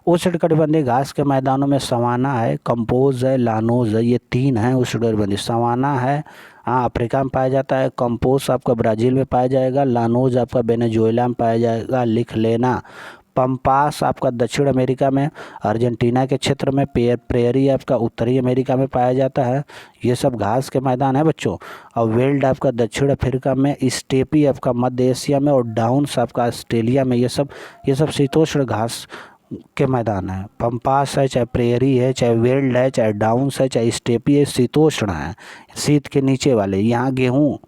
उष्णकटिबंधीय घास के मैदानों में सवाना है, कंपोज है, लानोज है, ये तीन हैं उष्णकटिबंधीय। सवाना है हाँ अफ्रीका में पाया जाता है, कंपोज आपका ब्राज़ील में पाया जाएगा, लानोज आपका वेनेजुएला में पाया जाएगा, लिख लेना। पंपास आपका दक्षिण अमेरिका में, अर्जेंटीना के क्षेत्र में, प्रेयरी आपका उत्तरी अमेरिका में पाया जाता है। ये सब घास के मैदान है बच्चों। और वेल्ड आपका दक्षिण अफ्रीका में, स्टेपी आपका मध्य एशिया में, और डाउन्स आपका ऑस्ट्रेलिया में। ये सब शीतोष्ण घास के मैदान है। पंपास है, चाहे प्रेयरी है, चाहे वेल्ड है, चाहे डाउन्स है, चाहे स्टेपी है, शीतोष्ण है, शीत के नीचे वाले। यहाँ गेहूँ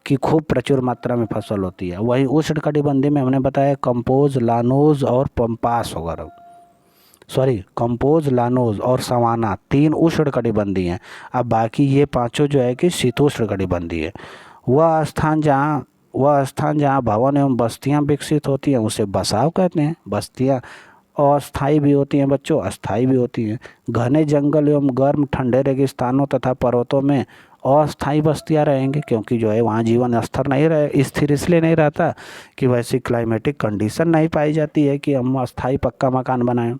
की खूब प्रचुर मात्रा में फसल होती है। वहीं उष्णकटिबंधीय में हमने बताया कंपोज, लानोज और पंपास वगैरह, कंपोज, लानोज और सवाना, तीन उष्णकटिबंधीय हैं। अब बाकी ये पांचों जो है कि शीतोष्णकटिबंधीय है। वह स्थान जहाँ भवन एवं बस्तियाँ विकसित होती हैं उसे बसाव कहते हैं। बस्तियाँ अस्थायी भी होती हैं बच्चों, अस्थायी भी होती हैं। घने जंगल एवं गर्म ठंडे रेगिस्तानों तथा पर्वतों में अस्थायी बस्तियाँ रहेंगे, क्योंकि जो है वहाँ जीवन स्थिर इसलिए नहीं रहता कि वैसी क्लाइमेटिक कंडीशन नहीं पाई जाती है कि हम अस्थायी पक्का मकान बनाएं।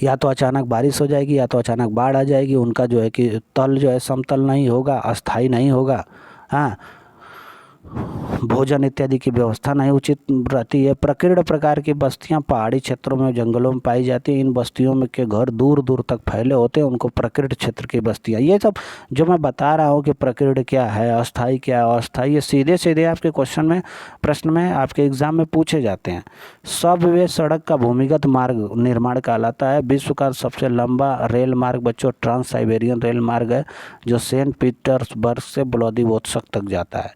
या तो अचानक बारिश हो जाएगी, या तो अचानक बाढ़ आ जाएगी। उनका जो है कि तल जो है समतल नहीं होगा, अस्थायी नहीं होगा। हाँ, भोजन इत्यादि की व्यवस्था नहीं उचित रहती है। प्रकीर्ण प्रकार की बस्तियां पहाड़ी क्षेत्रों में, जंगलों में पाई जाती हैं। इन बस्तियों में के घर दूर दूर तक फैले होते हैं, उनको प्रकीर्ण क्षेत्र की बस्तियां। ये सब जो मैं बता रहा हूँ कि प्रकीर्ण क्या है, अस्थायी क्या है, अस्थायी, ये सीधे सीधे आपके प्रश्न में आपके एग्जाम में पूछे जाते हैं। सबवे सड़क का भूमिगत मार्ग निर्माण कहलाता है। विश्व का सबसे लंबा रेल मार्ग बच्चों ट्रांस साइबेरियन रेल मार्ग है, जो सेंट पीटर्सबर्ग से व्लादिवोस्तोक तक जाता है।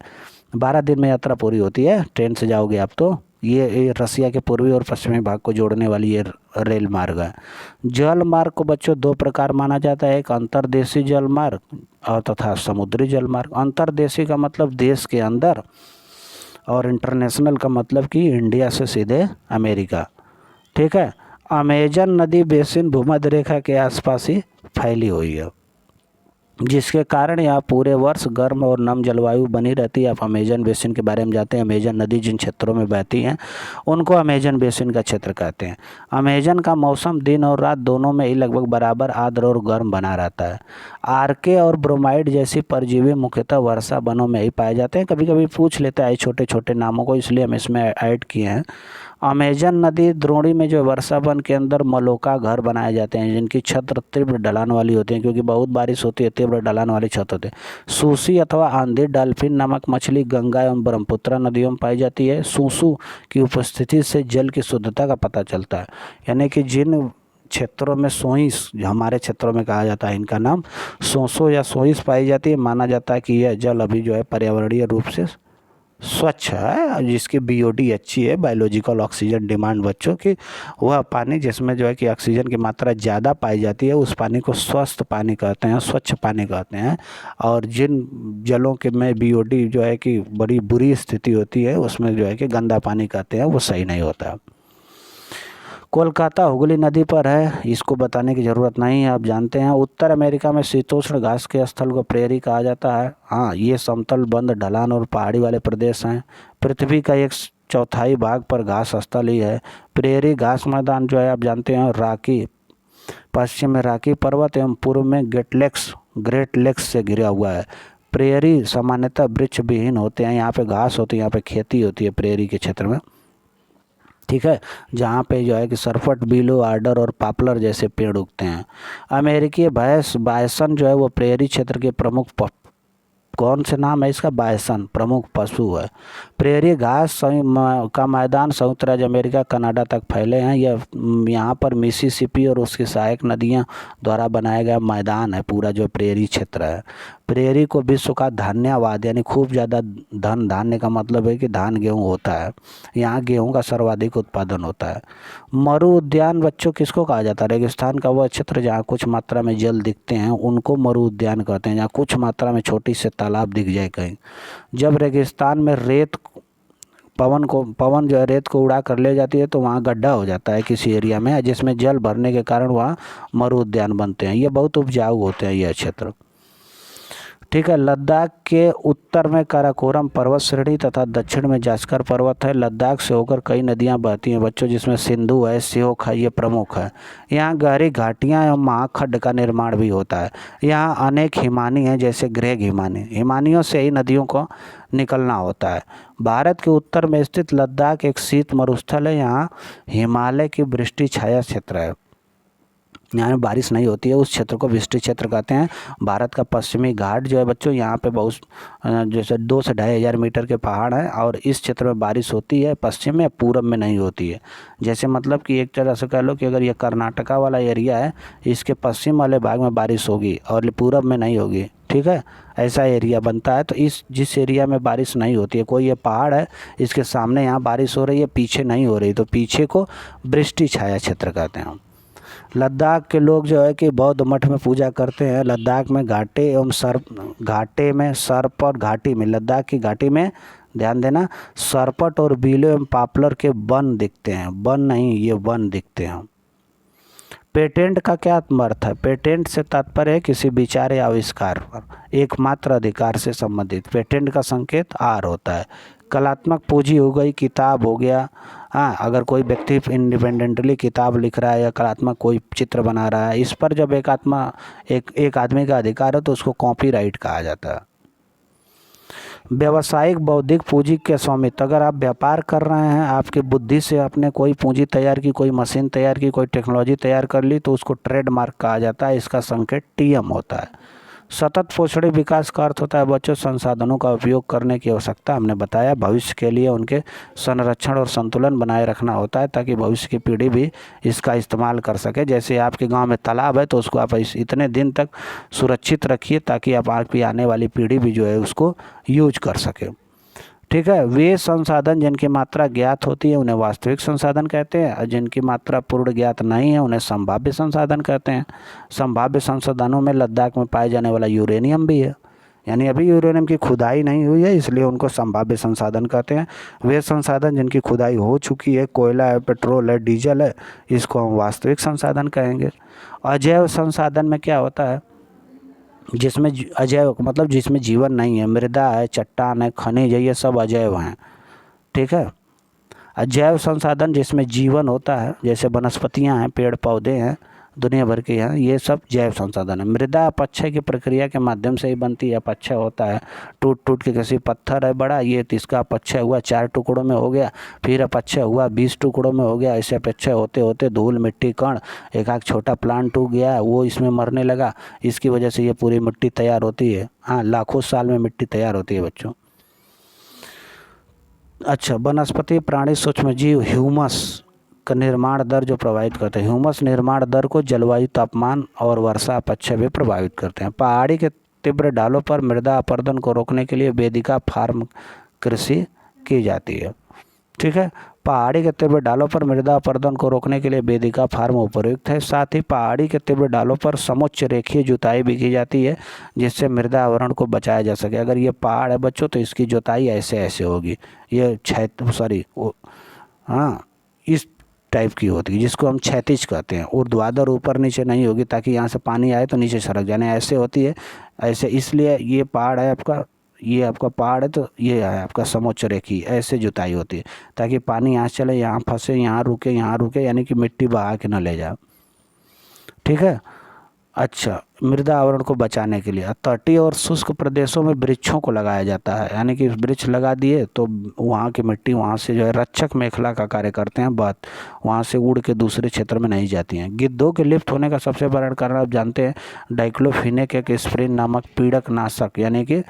12 दिन में यात्रा पूरी होती है, ट्रेन से जाओगे आप तो। ये रसिया के पूर्वी और पश्चिमी भाग को जोड़ने वाली ये रेल मार्ग है। जल मार्ग को बच्चों दो प्रकार माना जाता है, एक अंतर्देशीय जल मार्ग और तथा समुद्री जल मार्ग। अंतर्देशीय का मतलब देश के अंदर, और इंटरनेशनल का मतलब कि इंडिया से सीधे अमेरिका। ठीक है। अमेजन नदी बेसिन भूमध्य रेखा के आसपास ही फैली हुई है, जिसके कारण यहाँ पूरे वर्ष गर्म और नम जलवायु बनी रहती है। आप अमेजन बेसिन के बारे में जानते हैं। अमेजन नदी जिन क्षेत्रों में बहती हैं उनको अमेजन बेसिन का क्षेत्र कहते हैं। अमेजन का मौसम दिन और रात दोनों में ही लगभग बराबर आर्द्र और गर्म बना रहता है। आर्के और ब्रोमाइड जैसी परजीवी मुख्यतः वर्षा वनों में ही पाए जाते हैं। कभी कभी पूछ लेता है छोटे छोटे नामों को, इसलिए हम इसमें ऐड किए हैं। अमेजन नदी द्रोणी में जो वर्षा वन के अंदर मलोका घर बनाए जाते हैं, जिनकी छत तीव्र ढलान वाली होती है, क्योंकि बहुत बारिश होती है, तीव्र ढलान वाली छत होती है। सूसी अथवा आंधी डॉल्फिन नामक मछली गंगा एवं ब्रह्मपुत्र नदियों में पाई जाती है। सूसू की उपस्थिति से जल की शुद्धता का पता चलता है। यानी कि जिन क्षेत्रों में सोइस, हमारे क्षेत्रों में कहा जाता है इनका नाम सोसो या सोइस पाई जाती है, माना जाता है कि यह जल अभी जो है पर्यावरणीय रूप से स्वच्छ है, जिसकी बीओडी अच्छी है, बायोलॉजिकल ऑक्सीजन डिमांड बच्चों की। वह पानी जिसमें जो है कि ऑक्सीजन की मात्रा ज़्यादा पाई जाती है, उस पानी को स्वस्थ पानी कहते हैं, स्वच्छ पानी कहते हैं। और जिन जलों के में बीओडी जो है कि बड़ी बुरी स्थिति होती है, उसमें जो है कि गंदा पानी कहते हैं, वो सही नहीं होता। कोलकाता हुगली नदी पर है, इसको बताने की ज़रूरत नहीं है, आप जानते हैं। उत्तर अमेरिका में शीतोष्ण घास के स्थल को प्रेयरी कहा जाता है। हाँ, ये समतल बंद ढलान और पहाड़ी वाले प्रदेश हैं। पृथ्वी का 1/4 भाग पर घास स्थल ही है। प्रेयरी घास मैदान जो है आप जानते हैं रॉकी, पश्चिम में रॉकी पर्वत एवं पूर्व में ग्रेट लेक्स से घिरा हुआ है। प्रेयरी सामान्यतः वृक्ष विहीन होते हैं, यहाँ पे घास होती है, यहाँ पे खेती होती है प्रेयरी के क्षेत्र में। ठीक है, जहाँ पे जो है कि सरफट, बीलो, आर्डर और पॉपुलर जैसे पेड़ उगते हैं। अमेरिकी बायसन जो है वो प्रेयरी क्षेत्र के प्रमुख कौन से नाम है इसका, बायसन प्रमुख पशु है। प्रेयरी घास का मैदान संयुक्त राज्य अमेरिका, कनाडा तक फैले हैं। यह यहाँ पर मिसिसिपी और उसकी सहायक नदियाँ द्वारा बनाया गया मैदान है, पूरा जो प्रेयरी क्षेत्र है। प्रेयरी को विश्व का धान्यवाद, यानी खूब ज़्यादा धान्य का मतलब है कि धान गेहूँ होता है। यहाँ गेहूँ का सर्वाधिक उत्पादन होता है। मरु उद्यान बच्चों किसको कहा जाता है, रेगिस्तान का वह क्षेत्र जहाँ कुछ मात्रा में जल दिखते हैं उनको मरु उद्यान कहते हैं, जहाँ कुछ मात्रा में छोटी से तालाब दिख जाए कहीं। जब रेगिस्तान में पवन जो है रेत को उड़ा कर ले जाती है, तो वहाँ गड्ढा हो जाता है किसी एरिया में, जिसमें जल भरने के कारण वहाँ मरु उद्यान बनते हैं। ये बहुत उपजाऊ होते हैं यह क्षेत्र। ठीक है। लद्दाख के उत्तर में काराकोरम पर्वत श्रेणी तथा दक्षिण में जास्कर पर्वत है। लद्दाख से होकर कई नदियां बहती हैं बच्चों, जिसमें सिंधु है, श्योक है, ये प्रमुख है। यहाँ गहरी घाटियां एवं महाखड्ड का निर्माण भी होता है। यहाँ अनेक हिमानी हैं, जैसे ग्रेग हिमानी। हिमानियों से ही नदियों को निकलना होता है। भारत के उत्तर में स्थित लद्दाख एक शीत मरुस्थल है। यहाँ हिमालय की वृष्टि छाया क्षेत्र है। यहाँ बारिश नहीं होती है, उस क्षेत्र को वृष्टि क्षेत्र कहते हैं। भारत का पश्चिमी घाट जो है बच्चों, यहाँ पे बहुत जैसे 2 से 2,500 मीटर के पहाड़ हैं और इस क्षेत्र में बारिश होती है, पश्चिम में, पूरब में नहीं होती है। जैसे मतलब कि एक तरह से कह लो कि अगर ये कर्नाटका वाला एरिया है, इसके पश्चिम वाले भाग में बारिश होगी और पूरब में नहीं होगी। ठीक है, ऐसा एरिया बनता है। तो इस जिस एरिया में बारिश नहीं होती है, कोई ये पहाड़ है, इसके सामने यहाँ बारिश हो रही है, पीछे नहीं हो रही, तो पीछे को वृष्टि छाया क्षेत्र कहते हैं। लद्दाख के लोग जो है कि बौद्ध मठ में पूजा करते हैं। लद्दाख में घाटे एवं सर्प और घाटी में, लद्दाख की घाटी में ध्यान देना, सरपट और बीले एवं पॉपुलर के वन दिखते हैं। वन नहीं, ये वन दिखते हैं। पेटेंट का क्या अर्थ है? पेटेंट से तात्पर्य है किसी विचार या आविष्कार पर एकमात्र अधिकार से संबंधित। पेटेंट का संकेत आर होता है। कलात्मक पूंजी हो गई, किताब हो गया। हाँ, अगर कोई व्यक्ति इंडिपेंडेंटली किताब लिख रहा है या कलात्मक कोई चित्र बना रहा है, इस पर जब एक आदमी का अधिकार है तो उसको कॉपीराइट कहा जाता है। व्यावसायिक बौद्धिक पूंजी के स्वामित्व, अगर आप व्यापार कर रहे हैं, आपकी बुद्धि से आपने कोई पूंजी तैयार की, कोई मशीन तैयार की, कोई टेक्नोलॉजी तैयार कर ली, तो उसको ट्रेडमार्क कहा जाता है। इसका संकेत टीएम होता है। सतत पोषणी विकास का अर्थ होता है बच्चों संसाधनों का उपयोग करने की आवश्यकता। हमने बताया भविष्य के लिए उनके संरक्षण और संतुलन बनाए रखना होता है, ताकि भविष्य की पीढ़ी भी इसका इस्तेमाल कर सके। जैसे आपके गांव में तालाब है तो उसको आप इतने दिन तक सुरक्षित रखिए ताकि आप आपकी आने वाली पीढ़ी भी जो है उसको यूज कर सके। ठीक है। वे संसाधन जिनकी मात्रा ज्ञात होती है उन्हें वास्तविक संसाधन कहते हैं, और जिनकी मात्रा पूर्ण ज्ञात नहीं है उन्हें संभाव्य संसाधन कहते हैं। संभाव्य संसाधनों में लद्दाख में पाए जाने वाला यूरेनियम भी है, यानी अभी यूरेनियम की खुदाई नहीं हुई है, इसलिए उनको संभाव्य संसाधन कहते हैं। वे संसाधन जिनकी खुदाई हो चुकी है, कोयला है, पेट्रोल है, डीजल है, इसको हम वास्तविक संसाधन कहेंगे। अजैव संसाधन में क्या होता है? जिसमें अजैव मतलब जिसमें जीवन नहीं है, मृदा है, चट्टान है, खनिज है, ये सब अजैव हैं। ठीक है। अजैव संसाधन जिसमें जीवन होता है, जैसे वनस्पतियां हैं, पेड़ पौधे हैं, दुनिया भर के हैं, ये सब जैव संसाधन है। मृदा अपक्षय की प्रक्रिया के माध्यम से ही बनती है। अपक्षय होता है, टूट टूट के किसी पत्थर है बड़ा, ये इसका अपक्षय हुआ, 4 टुकड़ों में हो गया, फिर अपक्षय हुआ 20 टुकड़ों में हो गया। ऐसे अपक्षय होते होते धूल मिट्टी कण, एक आध छोटा प्लांट उग गया, वो इसमें मरने लगा, इसकी वजह से ये पूरी मिट्टी तैयार होती है। हाँ, लाखों साल में मिट्टी तैयार होती है बच्चों। अच्छा, वनस्पति, प्राणी, सूक्ष्मजीव ह्यूमस का निर्माण दर जो प्रभावित करते हैं। ह्यूमस निर्माण दर को जलवायु, तापमान और वर्षा अपक्षय भी प्रभावित करते हैं। पहाड़ी के तीव्र ढालों पर मृदा अपरदन को रोकने के लिए वेदिका फार्म कृषि की जाती है। ठीक है। पहाड़ी के तीव्र ढालों पर मृदा अपरदन को रोकने के लिए वेदिका फार्म उपयुक्त है। साथ ही पहाड़ी के तीव्र ढालों पर समुच्च रेखीय जुताई भी की जाती है, जिससे मृदा आवरण को बचाया जा सके। अगर ये पहाड़ है बच्चों तो इसकी जुताई ऐसे ऐसे होगी, ये इस टाइप की होती है, जिसको हम क्षैतिज कहते हैं। ऊर्ध्वाधर ऊपर नीचे नहीं होगी, ताकि यहाँ से पानी आए तो नीचे सरक जाने, ऐसे होती है ऐसे। इसलिए ये पहाड़ है आपका, ये आपका पहाड़ है तो ये है आपका समोच्च रेखी, ऐसे जुताई होती है ताकि पानी यहाँ चले, यहाँ फंसे, यहाँ रुके, यानी कि मिट्टी बहा के न ले जाए। ठीक है। अच्छा, मृदा आवरण को बचाने के लिए तटीय और शुष्क प्रदेशों में वृक्षों को लगाया जाता है, यानी कि वृक्ष लगा दिए तो वहाँ की मिट्टी वहाँ से जो है रक्षक मेखला का कार्य करते हैं, बात वहाँ से उड़ के दूसरे क्षेत्र में नहीं जाती हैं। गिद्धों के लिप्त होने का सबसे बड़ा कारण आप जानते हैं, डाइक्लोफिनेक एक एस्पिरिन नामक पीड़क नाशक, यानी कि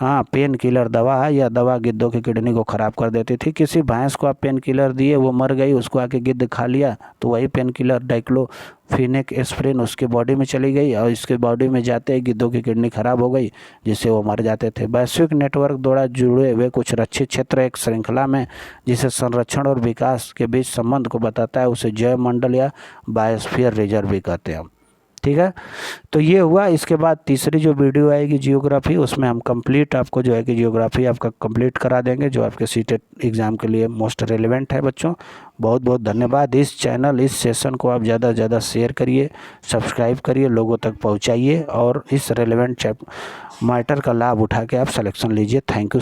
पेन किलर दवा है। यह दवा गिद्धों की किडनी को ख़राब कर देती थी। किसी भैंस को आप पेन किलर दिए, वो मर गई, उसको आके गिद्ध खा लिया, तो वही पेन किलर डाइक्लोफिनेक एस्पिरिन उसके बॉडी में चली गई और इसके बॉडी में जाते ही गिद्धों की किडनी खराब हो गई, जिससे वो मर जाते थे। वैश्विक नेटवर्क द्वारा जुड़े हुए कुछ रक्षित क्षेत्र एक श्रृंखला में जिसे संरक्षण और विकास के बीच संबंध को बताता है, उसे जैव मंडल या बायोस्फीयर रिजर्व भी कहते हैं। ठीक है। तो ये हुआ। इसके बाद तीसरी जो वीडियो आएगी जियोग्राफी, उसमें हम कंप्लीट आपको जो है कि जियोग्राफी आपका कंप्लीट करा देंगे, जो आपके सीटेट एग्ज़ाम के लिए मोस्ट रेलेवेंट है बच्चों। बहुत बहुत धन्यवाद। इस चैनल, इस सेशन को आप ज़्यादा से ज़्यादा शेयर करिए, सब्सक्राइब करिए, लोगों तक पहुँचाइए और इस रेलेवेंट मैटर का लाभ उठा के आप सिलेक्शन लीजिए। Thank you.